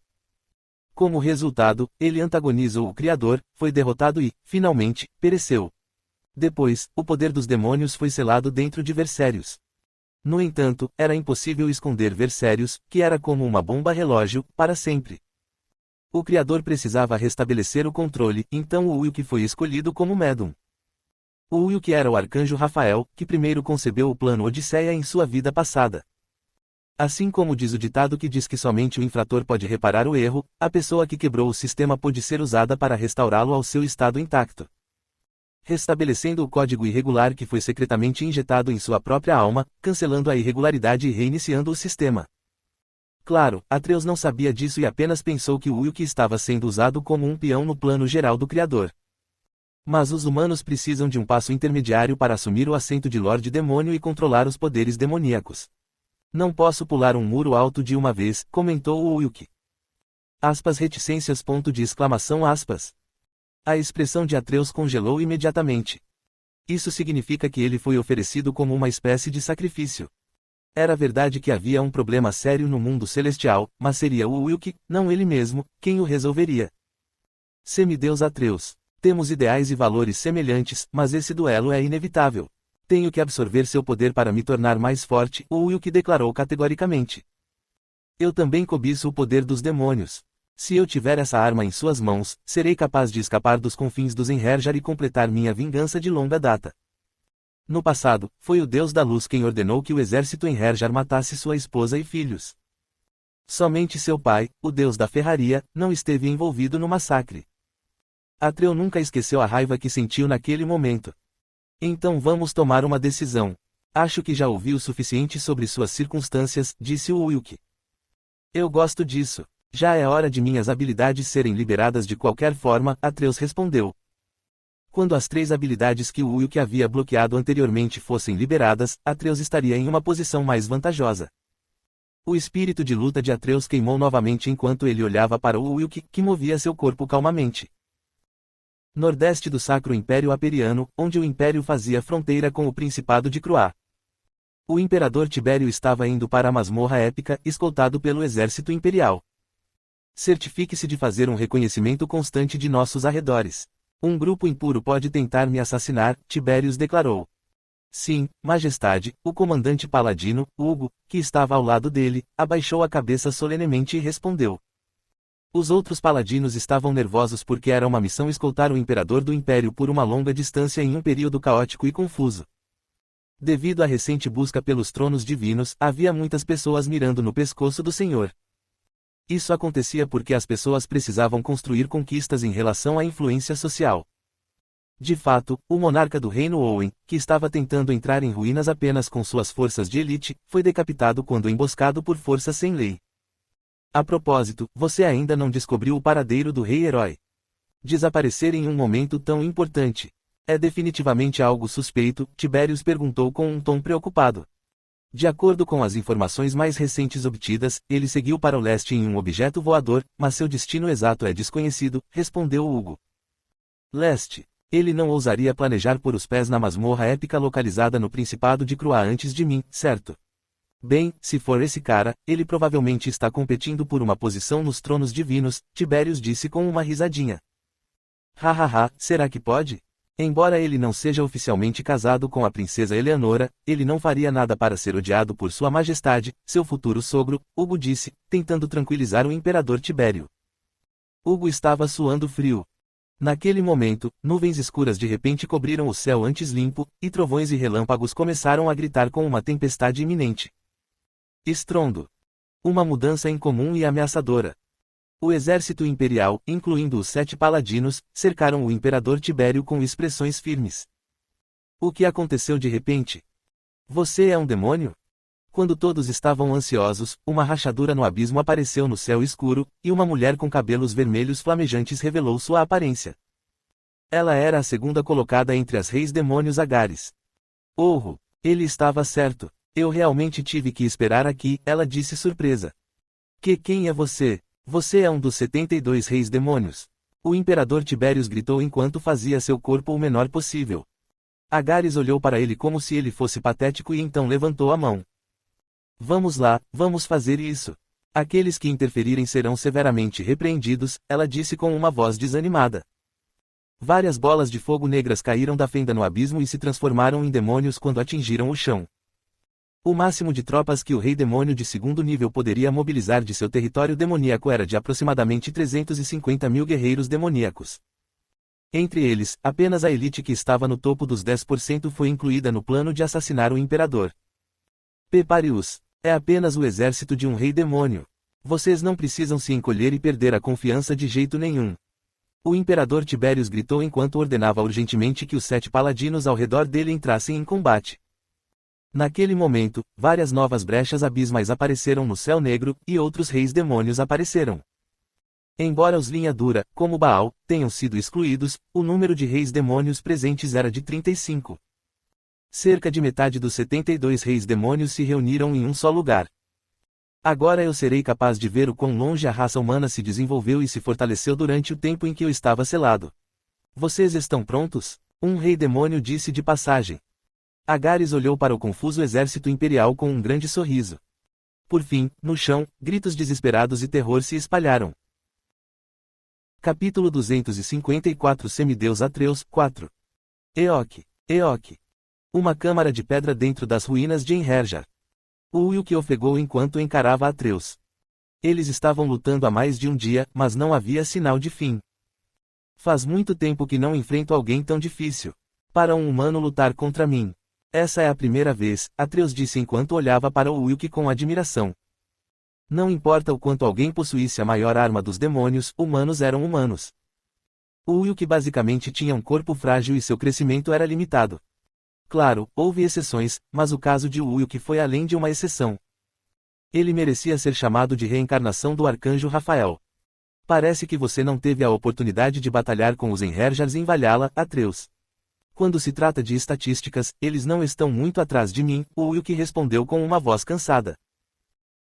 Como resultado, ele antagonizou o Criador, foi derrotado e, finalmente, pereceu. Depois, o poder dos demônios foi selado dentro de Versérios. No entanto, era impossível esconder Versérios, que era como uma bomba-relógio, para sempre. O Criador precisava restabelecer o controle, então o Wilk foi escolhido como médium. O Wilk era o arcanjo Rafael, que primeiro concebeu o plano Odisseia em sua vida passada. Assim como diz o ditado que diz que somente o infrator pode reparar o erro, a pessoa que quebrou o sistema pôde ser usada para restaurá-lo ao seu estado intacto. Restabelecendo o código irregular que foi secretamente injetado em sua própria alma, cancelando a irregularidade e reiniciando o sistema. Claro, Atreus não sabia disso e apenas pensou que o Wilk estava sendo usado como um peão no plano geral do Criador. Mas os humanos precisam de um passo intermediário para assumir o assento de Lorde Demônio e controlar os poderes demoníacos. Não posso pular um muro alto de uma vez, comentou o Wilk. Reticências. A expressão de Atreus congelou imediatamente. Isso significa que ele foi oferecido como uma espécie de sacrifício. Era verdade que havia um problema sério no mundo celestial, mas seria o Wilk, não ele mesmo, quem o resolveria. Semideus Atreus. Temos ideais e valores semelhantes, mas esse duelo é inevitável. Tenho que absorver seu poder para me tornar mais forte, o Wilk declarou categoricamente. Eu também cobiço o poder dos demônios. Se eu tiver essa arma em suas mãos, serei capaz de escapar dos confins dos Einherjar e completar minha vingança de longa data. No passado, foi o Deus da Luz quem ordenou que o exército Einherjar matasse sua esposa e filhos. Somente seu pai, o Deus da Ferraria, não esteve envolvido no massacre. Atreu nunca esqueceu a raiva que sentiu naquele momento. Então vamos tomar uma decisão. Acho que já ouvi o suficiente sobre suas circunstâncias, disse o Wilk. Eu gosto disso. Já é hora de minhas habilidades serem liberadas de qualquer forma, Atreus respondeu. Quando as 3 habilidades que o Wilk havia bloqueado anteriormente fossem liberadas, Atreus estaria em uma posição mais vantajosa. O espírito de luta de Atreus queimou novamente enquanto ele olhava para o Wilk, que movia seu corpo calmamente. Nordeste do Sacro Império Aperiano, onde o Império fazia fronteira com o Principado de Croá. O Imperador Tibério estava indo para a masmorra épica, escoltado pelo exército imperial. Certifique-se de fazer um reconhecimento constante de nossos arredores. Um grupo impuro pode tentar me assassinar, Tibérius declarou. Sim, Majestade, o comandante paladino, Hugo, que estava ao lado dele, abaixou a cabeça solenemente e respondeu. Os outros paladinos estavam nervosos porque era uma missão escoltar o imperador do império por uma longa distância em um período caótico e confuso. Devido à recente busca pelos tronos divinos, havia muitas pessoas mirando no pescoço do Senhor. Isso acontecia porque as pessoas precisavam construir conquistas em relação à influência social. De fato, o monarca do reino Owen, que estava tentando entrar em ruínas apenas com suas forças de elite, foi decapitado quando emboscado por forças sem lei. A propósito, você ainda não descobriu o paradeiro do rei herói. Desaparecer em um momento tão importante. É definitivamente algo suspeito, Tiberius perguntou com um tom preocupado. De acordo com as informações mais recentes obtidas, ele seguiu para o leste em um objeto voador, mas seu destino exato é desconhecido, respondeu Hugo. Leste. Ele não ousaria planejar pôr os pés na masmorra épica localizada no Principado de Croá antes de mim, certo? Bem, se for esse cara, ele provavelmente está competindo por uma posição nos tronos divinos, Tiberius disse com uma risadinha. Hahaha, será que pode? Embora ele não seja oficialmente casado com a princesa Eleanora, ele não faria nada para ser odiado por sua majestade, seu futuro sogro, Hugo disse, tentando tranquilizar o imperador Tibério. Hugo estava suando frio. Naquele momento, nuvens escuras de repente cobriram o céu antes limpo, e trovões e relâmpagos começaram a gritar com uma tempestade iminente. Estrondo. Uma mudança incomum e ameaçadora. O exército imperial, incluindo os 7 paladinos, cercaram o imperador Tibério com expressões firmes. O que aconteceu de repente? Você é um demônio? Quando todos estavam ansiosos, uma rachadura no abismo apareceu no céu escuro, e uma mulher com cabelos vermelhos flamejantes revelou sua aparência. Ela era a segunda colocada entre as reis demônios Agares. Oh, ele estava certo. Eu realmente tive que esperar aqui, ela disse surpresa. Quem é você? Você é um dos 72 reis demônios. O imperador Tiberius gritou enquanto fazia seu corpo o menor possível. Agares olhou para ele como se ele fosse patético e então levantou a mão. Vamos lá, vamos fazer isso. Aqueles que interferirem serão severamente repreendidos, ela disse com uma voz desanimada. Várias bolas de fogo negras caíram da fenda no abismo e se transformaram em demônios quando atingiram o chão. O máximo de tropas que o rei demônio de segundo nível poderia mobilizar de seu território demoníaco era de aproximadamente 350 mil guerreiros demoníacos. Entre eles, apenas a elite que estava no topo dos 10% foi incluída no plano de assassinar o imperador. Peparius. É apenas o exército de um rei demônio. Vocês não precisam se encolher e perder a confiança de jeito nenhum. O imperador Tiberius gritou enquanto ordenava urgentemente que os 7 paladinos ao redor dele entrassem em combate. Naquele momento, várias novas brechas abismais apareceram no céu negro, e outros reis demônios apareceram. Embora os linha dura, como Baal, tenham sido excluídos, o número de reis demônios presentes era de 35. Cerca de metade dos 72 reis demônios se reuniram em um só lugar. Agora eu serei capaz de ver o quão longe a raça humana se desenvolveu e se fortaleceu durante o tempo em que eu estava selado. Vocês estão prontos? Um rei demônio disse de passagem. Agares olhou para o confuso exército imperial com um grande sorriso. Por fim, no chão, gritos desesperados e terror se espalharam. Capítulo 254 Semideus Atreus 4. Eoque. Uma câmara de pedra dentro das ruínas de Enherjar. O Wilk ofegou enquanto encarava Atreus. Eles estavam lutando há mais de um dia, mas não havia sinal de fim. Faz muito tempo que não enfrento alguém tão difícil. Para um humano lutar contra mim. Essa é a primeira vez, Atreus disse enquanto olhava para o Wilk com admiração. Não importa o quanto alguém possuísse a maior arma dos demônios, humanos eram humanos. O Wilk basicamente tinha um corpo frágil e seu crescimento era limitado. Claro, houve exceções, mas o caso de Wilk foi além de uma exceção. Ele merecia ser chamado de reencarnação do arcanjo Rafael. Parece que você não teve a oportunidade de batalhar com os Enherjars em Valhalla, Atreus. Quando se trata de estatísticas, eles não estão muito atrás de mim, o Wilk respondeu com uma voz cansada.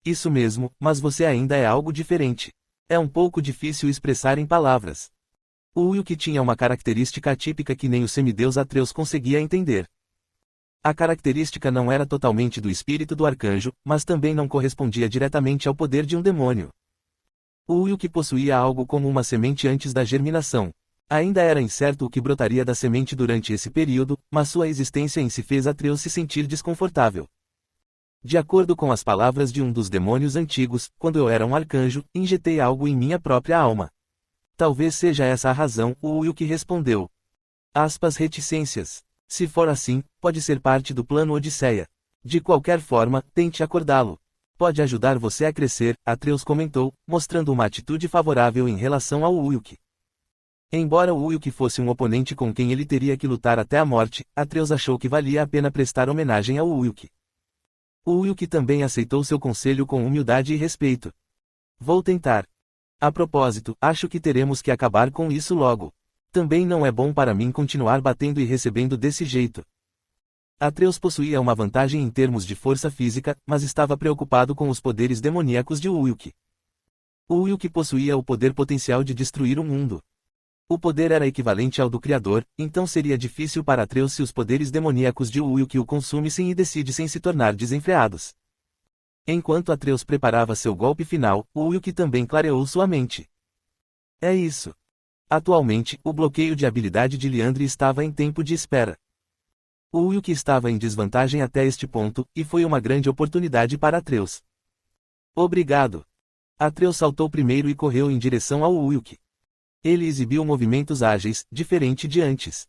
Isso mesmo, mas você ainda é algo diferente. É um pouco difícil expressar em palavras. O Wilk tinha uma característica atípica que nem o semideus Atreus conseguia entender. A característica não era totalmente do espírito do arcanjo, mas também não correspondia diretamente ao poder de um demônio. O Wilk possuía algo como uma semente antes da germinação. Ainda era incerto o que brotaria da semente durante esse período, mas sua existência em si fez Atreus se sentir desconfortável. De acordo com as palavras de um dos demônios antigos, quando eu era um arcanjo, injetei algo em minha própria alma. Talvez seja essa a razão, o Wilk respondeu. Reticências. Se for assim, pode ser parte do plano Odisseia. De qualquer forma, tente acordá-lo. Pode ajudar você a crescer, Atreus comentou, mostrando uma atitude favorável em relação ao Wilk. Embora o Wilk fosse um oponente com quem ele teria que lutar até a morte, Atreus achou que valia a pena prestar homenagem ao Wilk. O Wilk também aceitou seu conselho com humildade e respeito. Vou tentar. A propósito, acho que teremos que acabar com isso logo. Também não é bom para mim continuar batendo e recebendo desse jeito. Atreus possuía uma vantagem em termos de força física, mas estava preocupado com os poderes demoníacos de Ulk. Ulk possuía o poder potencial de destruir o mundo. O poder era equivalente ao do Criador, então seria difícil para Atreus se os poderes demoníacos de Ulk o consumissem e decidissem se tornar desenfreados. Enquanto Atreus preparava seu golpe final, Ulk também clareou sua mente. É isso. Atualmente, o bloqueio de habilidade de Liandry estava em tempo de espera. Ulk estava em desvantagem até este ponto, e foi uma grande oportunidade para Atreus. Obrigado. Atreus saltou primeiro e correu em direção ao Ulk. Ele exibiu movimentos ágeis, diferente de antes.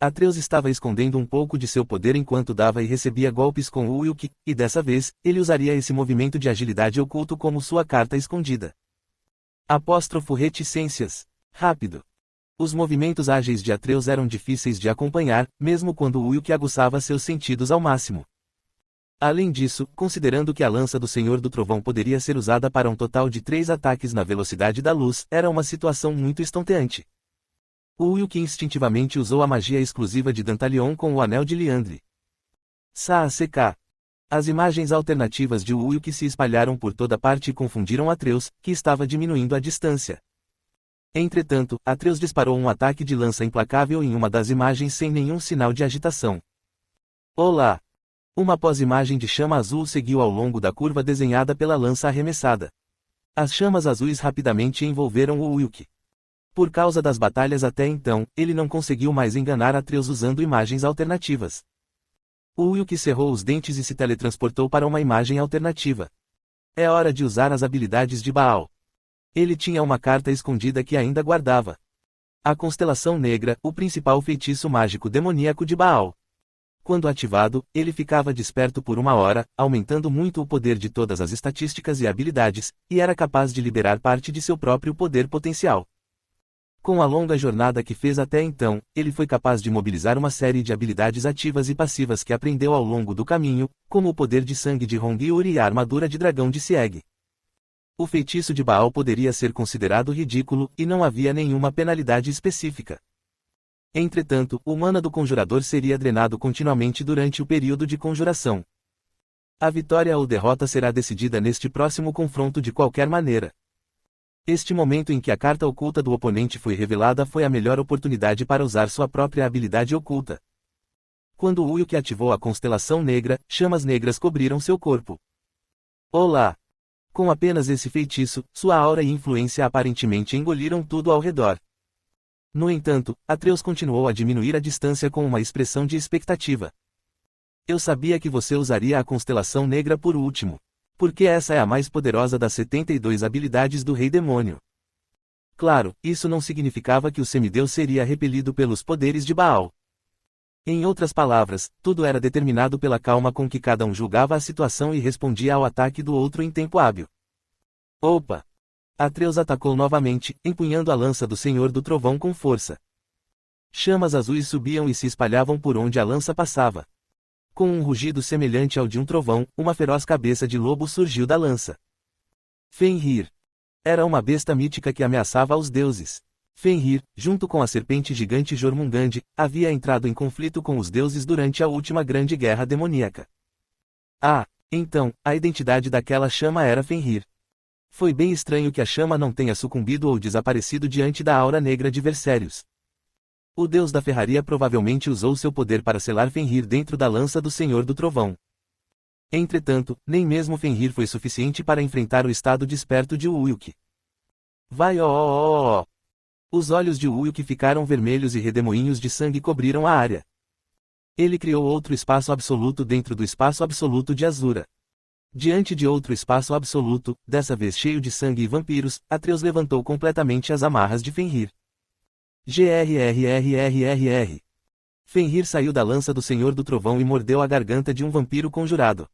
Atreus estava escondendo um pouco de seu poder enquanto dava e recebia golpes com o Ulk, e dessa vez, ele usaria esse movimento de agilidade oculto como sua carta escondida. Apóstrofo reticências. Rápido. Os movimentos ágeis de Atreus eram difíceis de acompanhar, mesmo quando o Ulk aguçava seus sentidos ao máximo. Além disso, considerando que a lança do Senhor do Trovão poderia ser usada para um total de 3 ataques na velocidade da luz, era uma situação muito estonteante. O Ulk instintivamente usou a magia exclusiva de Dantalion com o Anel de Liandry. Saasek. As imagens alternativas de Ulk se espalharam por toda parte e confundiram Atreus, que estava diminuindo a distância. Entretanto, Atreus disparou um ataque de lança implacável em uma das imagens sem nenhum sinal de agitação. Olá! Uma pós-imagem de chama azul seguiu ao longo da curva desenhada pela lança arremessada. As chamas azuis rapidamente envolveram o Ulk. Por causa das batalhas até então, ele não conseguiu mais enganar Atreus usando imagens alternativas. O Ulk cerrou os dentes e se teletransportou para uma imagem alternativa. É hora de usar as habilidades de Baal. Ele tinha uma carta escondida que ainda guardava. A Constelação Negra, o principal feitiço mágico demoníaco de Baal. Quando ativado, ele ficava desperto por 1 hora, aumentando muito o poder de todas as estatísticas e habilidades, e era capaz de liberar parte de seu próprio poder potencial. Com a longa jornada que fez até então, ele foi capaz de mobilizar uma série de habilidades ativas e passivas que aprendeu ao longo do caminho, como o poder de sangue de Rongyuri e a armadura de dragão de Sieg. O feitiço de Baal poderia ser considerado ridículo, e não havia nenhuma penalidade específica. Entretanto, o mana do conjurador seria drenado continuamente durante o período de conjuração. A vitória ou derrota será decidida neste próximo confronto de qualquer maneira. Este momento em que a carta oculta do oponente foi revelada foi a melhor oportunidade para usar sua própria habilidade oculta. Quando Ulk ativou a Constelação Negra, chamas negras cobriram seu corpo. Olá! Com apenas esse feitiço, sua aura e influência aparentemente engoliram tudo ao redor. No entanto, Atreus continuou a diminuir a distância com uma expressão de expectativa. Eu sabia que você usaria a Constelação Negra por último. Porque essa é a mais poderosa das 72 habilidades do Rei Demônio. Claro, isso não significava que o semideus seria repelido pelos poderes de Baal. Em outras palavras, tudo era determinado pela calma com que cada um julgava a situação e respondia ao ataque do outro em tempo hábil. Opa! Atreus atacou novamente, empunhando a lança do Senhor do Trovão com força. Chamas azuis subiam e se espalhavam por onde a lança passava. Com um rugido semelhante ao de um trovão, uma feroz cabeça de lobo surgiu da lança. Fenrir. Era uma besta mítica que ameaçava aos deuses. Fenrir, junto com a serpente gigante Jormungand, havia entrado em conflito com os deuses durante a última grande guerra demoníaca. Ah, então, a identidade daquela chama era Fenrir. Foi bem estranho que a chama não tenha sucumbido ou desaparecido diante da aura negra de Versérios. O deus da ferraria provavelmente usou seu poder para selar Fenrir dentro da lança do Senhor do Trovão. Entretanto, nem mesmo Fenrir foi suficiente para enfrentar o estado desperto de Ulk. Vai ó. Os olhos de Ulk ficaram vermelhos e redemoinhos de sangue cobriram a área. Ele criou outro espaço absoluto dentro do espaço absoluto de Azura. Diante de outro espaço absoluto, dessa vez cheio de sangue e vampiros, Atreus levantou completamente as amarras de Fenrir. Grrrrrr. Fenrir saiu da lança do Senhor do Trovão e mordeu a garganta de um vampiro conjurado.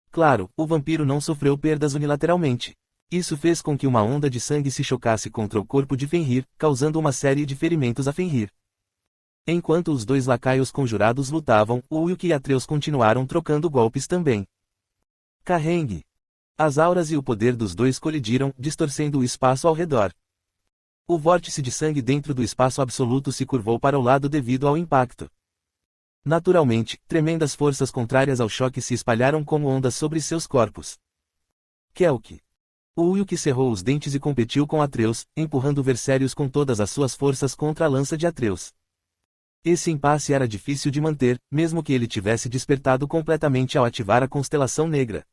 Claro, o vampiro não sofreu perdas unilateralmente. Isso fez com que uma onda de sangue se chocasse contra o corpo de Fenrir, causando uma série de ferimentos a Fenrir. Enquanto os dois lacaios conjurados lutavam, Ulk e Atreus continuaram trocando golpes também. Carrengue. As auras e o poder dos dois colidiram, distorcendo o espaço ao redor. O vórtice de sangue dentro do espaço absoluto se curvou para o lado devido ao impacto. Naturalmente, tremendas forças contrárias ao choque se espalharam como ondas sobre seus corpos. Kelk. O Ulk cerrou os dentes e competiu com Atreus, empurrando Vercérios com todas as suas forças contra a lança de Atreus. Esse impasse era difícil de manter, mesmo que ele tivesse despertado completamente ao ativar a constelação negra.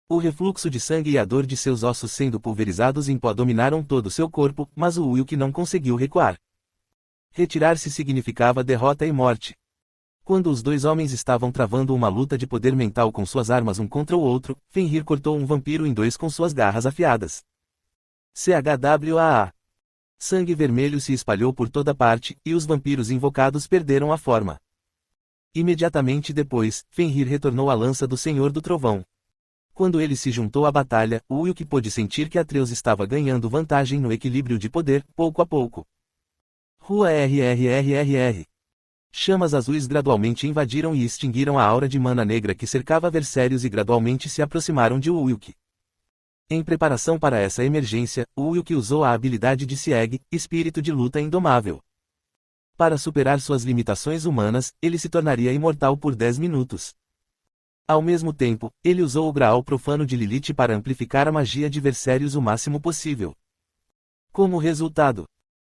O refluxo de sangue e a dor de seus ossos sendo pulverizados em pó dominaram todo seu corpo, mas o Ulk não conseguiu recuar. Retirar-se significava derrota e morte. Quando os dois homens estavam travando uma luta de poder mental com suas armas um contra o outro, Fenrir cortou um vampiro em dois com suas garras afiadas. CHWAA. Sangue vermelho se espalhou por toda parte, e os vampiros invocados perderam a forma. Imediatamente depois, Fenrir retornou à lança do Senhor do Trovão. Quando ele se juntou à batalha, Ulk pôde sentir que Atreus estava ganhando vantagem no equilíbrio de poder, pouco a pouco. Rua RRRRR. Chamas azuis gradualmente invadiram e extinguiram a aura de mana negra que cercava Vercérios e gradualmente se aproximaram de Ulk. Em preparação para essa emergência, Ulk usou a habilidade de Sieg, espírito de luta indomável. Para superar suas limitações humanas, ele se tornaria imortal por 10 minutos. Ao mesmo tempo, ele usou o Graal profano de Lilith para amplificar a magia de Vercérios o máximo possível. Como resultado,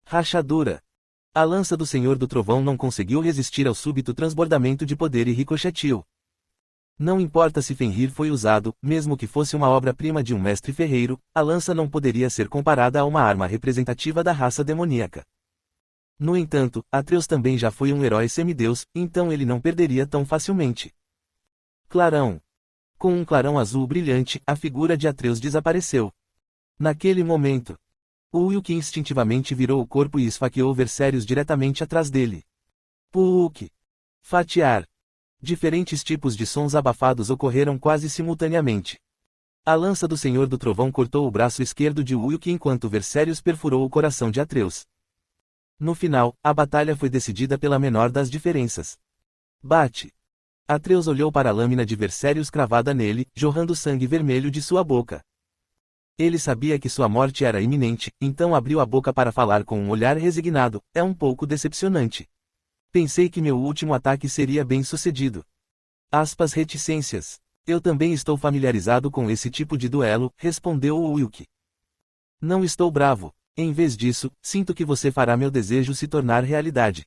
rachadura. A lança do Senhor do Trovão não conseguiu resistir ao súbito transbordamento de poder e ricocheteou. Não importa se Fenrir foi usado, mesmo que fosse uma obra-prima de um mestre ferreiro, a lança não poderia ser comparada a uma arma representativa da raça demoníaca. No entanto, Atreus também já foi um herói semideus, então ele não perderia tão facilmente. Clarão. Com um clarão azul brilhante, a figura de Atreus desapareceu. Naquele momento, Ulk instintivamente virou o corpo e esfaqueou Vercérios diretamente atrás dele. Puk. Fatiar. Diferentes tipos de sons abafados ocorreram quase simultaneamente. A lança do Senhor do Trovão cortou o braço esquerdo de Ulk enquanto Vercérios perfurou o coração de Atreus. No final, a batalha foi decidida pela menor das diferenças. Bate. Atreus olhou para a lâmina de Vercérios cravada nele, jorrando sangue vermelho de sua boca. Ele sabia que sua morte era iminente, então abriu a boca para falar com um olhar resignado. É um pouco decepcionante. Pensei que meu último ataque seria bem sucedido. Aspas reticências. Eu também estou familiarizado com esse tipo de duelo, respondeu o Ulk. Não estou bravo. Em vez disso, sinto que você fará meu desejo se tornar realidade.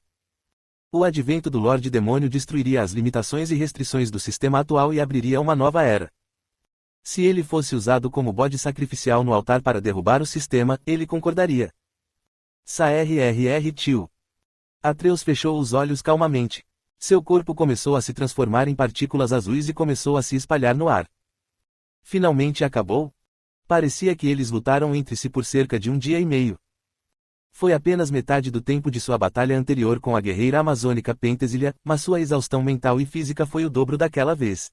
O advento do Lorde Demônio destruiria as limitações e restrições do sistema atual e abriria uma nova era. Se ele fosse usado como bode sacrificial no altar para derrubar o sistema, ele concordaria. SARRR tio. Atreus fechou os olhos calmamente. Seu corpo começou a se transformar em partículas azuis e começou a se espalhar no ar. Finalmente acabou? Parecia que eles lutaram entre si por cerca de 1 dia e meio. Foi apenas metade do tempo de sua batalha anterior com a guerreira amazônica Penthesilea, mas sua exaustão mental e física foi o dobro daquela vez.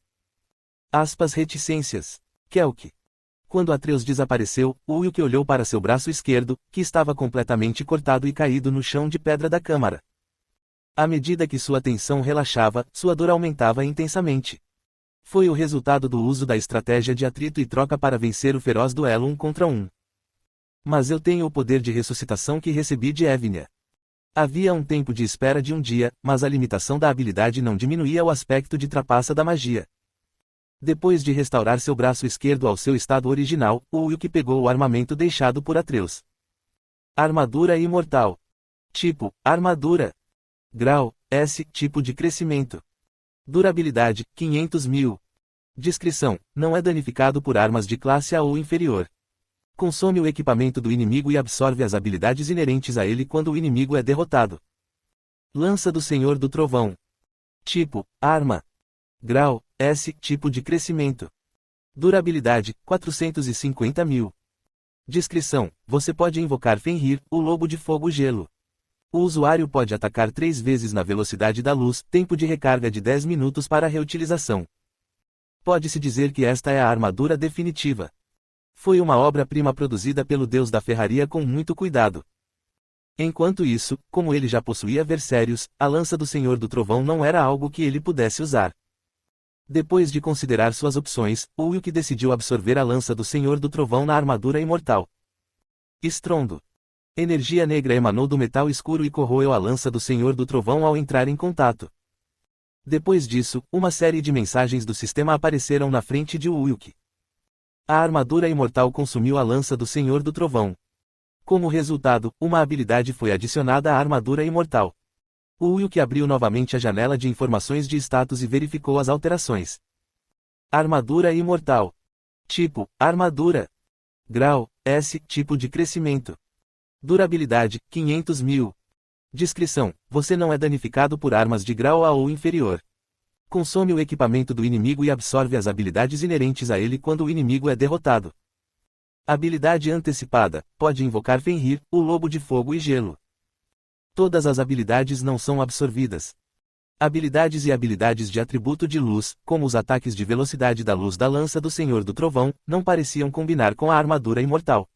Aspas reticências. Kelk. Quando Atreus desapareceu, Ulk olhou para seu braço esquerdo, que estava completamente cortado e caído no chão de pedra da câmara. À medida que sua tensão relaxava, sua dor aumentava intensamente. Foi o resultado do uso da estratégia de atrito e troca para vencer o feroz duelo 1 contra 1. Mas eu tenho o poder de ressuscitação que recebi de Evnia. Havia um tempo de espera de 1 dia, mas a limitação da habilidade não diminuía o aspecto de trapaça da magia. Depois de restaurar seu braço esquerdo ao seu estado original, Ulk pegou o armamento deixado por Atreus. Armadura imortal. Tipo, armadura. Grau, S, tipo de crescimento. Durabilidade, 500.000. Descrição, não é danificado por armas de classe A ou inferior. Consome o equipamento do inimigo e absorve as habilidades inerentes a ele quando o inimigo é derrotado. Lança do Senhor do Trovão. Tipo, arma. Grau, S, tipo de crescimento. Durabilidade, 450.000. Descrição, você pode invocar Fenrir, o Lobo de Fogo-Gelo. O usuário pode atacar 3 vezes na velocidade da luz, tempo de recarga de 10 minutos para reutilização. Pode-se dizer que esta é a armadura definitiva. Foi uma obra-prima produzida pelo deus da ferraria com muito cuidado. Enquanto isso, como ele já possuía Vercérios, a lança do Senhor do Trovão não era algo que ele pudesse usar. Depois de considerar suas opções, Ulk decidiu absorver a lança do Senhor do Trovão na armadura imortal. Estrondo. Energia negra emanou do metal escuro e corroeu a lança do Senhor do Trovão ao entrar em contato. Depois disso, uma série de mensagens do sistema apareceram na frente de Ulk. A armadura imortal consumiu a lança do Senhor do Trovão. Como resultado, uma habilidade foi adicionada à armadura imortal. Ulk abriu novamente a janela de informações de status e verificou as alterações. Armadura imortal. Tipo, armadura. Grau, S, tipo de crescimento. Durabilidade, 500.000. Descrição, você não é danificado por armas de grau A ou inferior. Consome o equipamento do inimigo e absorve as habilidades inerentes a ele quando o inimigo é derrotado. Habilidade antecipada, pode invocar Fenrir, o lobo de fogo e gelo. Todas as habilidades não são absorvidas. Habilidades e habilidades de atributo de luz, como os ataques de velocidade da luz da lança do Senhor do Trovão, não pareciam combinar com a armadura imortal.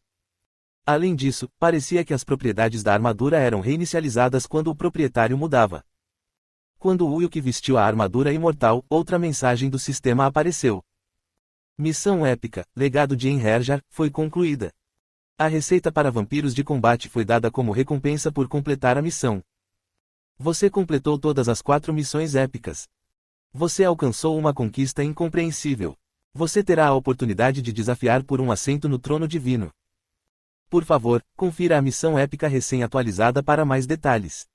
Além disso, parecia que as propriedades da armadura eram reinicializadas quando o proprietário mudava. Quando Ulk vestiu a armadura imortal, outra mensagem do sistema apareceu. Missão épica, Legado de Einherjar, foi concluída. A receita para vampiros de combate foi dada como recompensa por completar a missão. Você completou todas as 4 missões épicas. Você alcançou uma conquista incompreensível. Você terá a oportunidade de desafiar por um assento no trono divino. Por favor, confira a missão épica recém-atualizada para mais detalhes.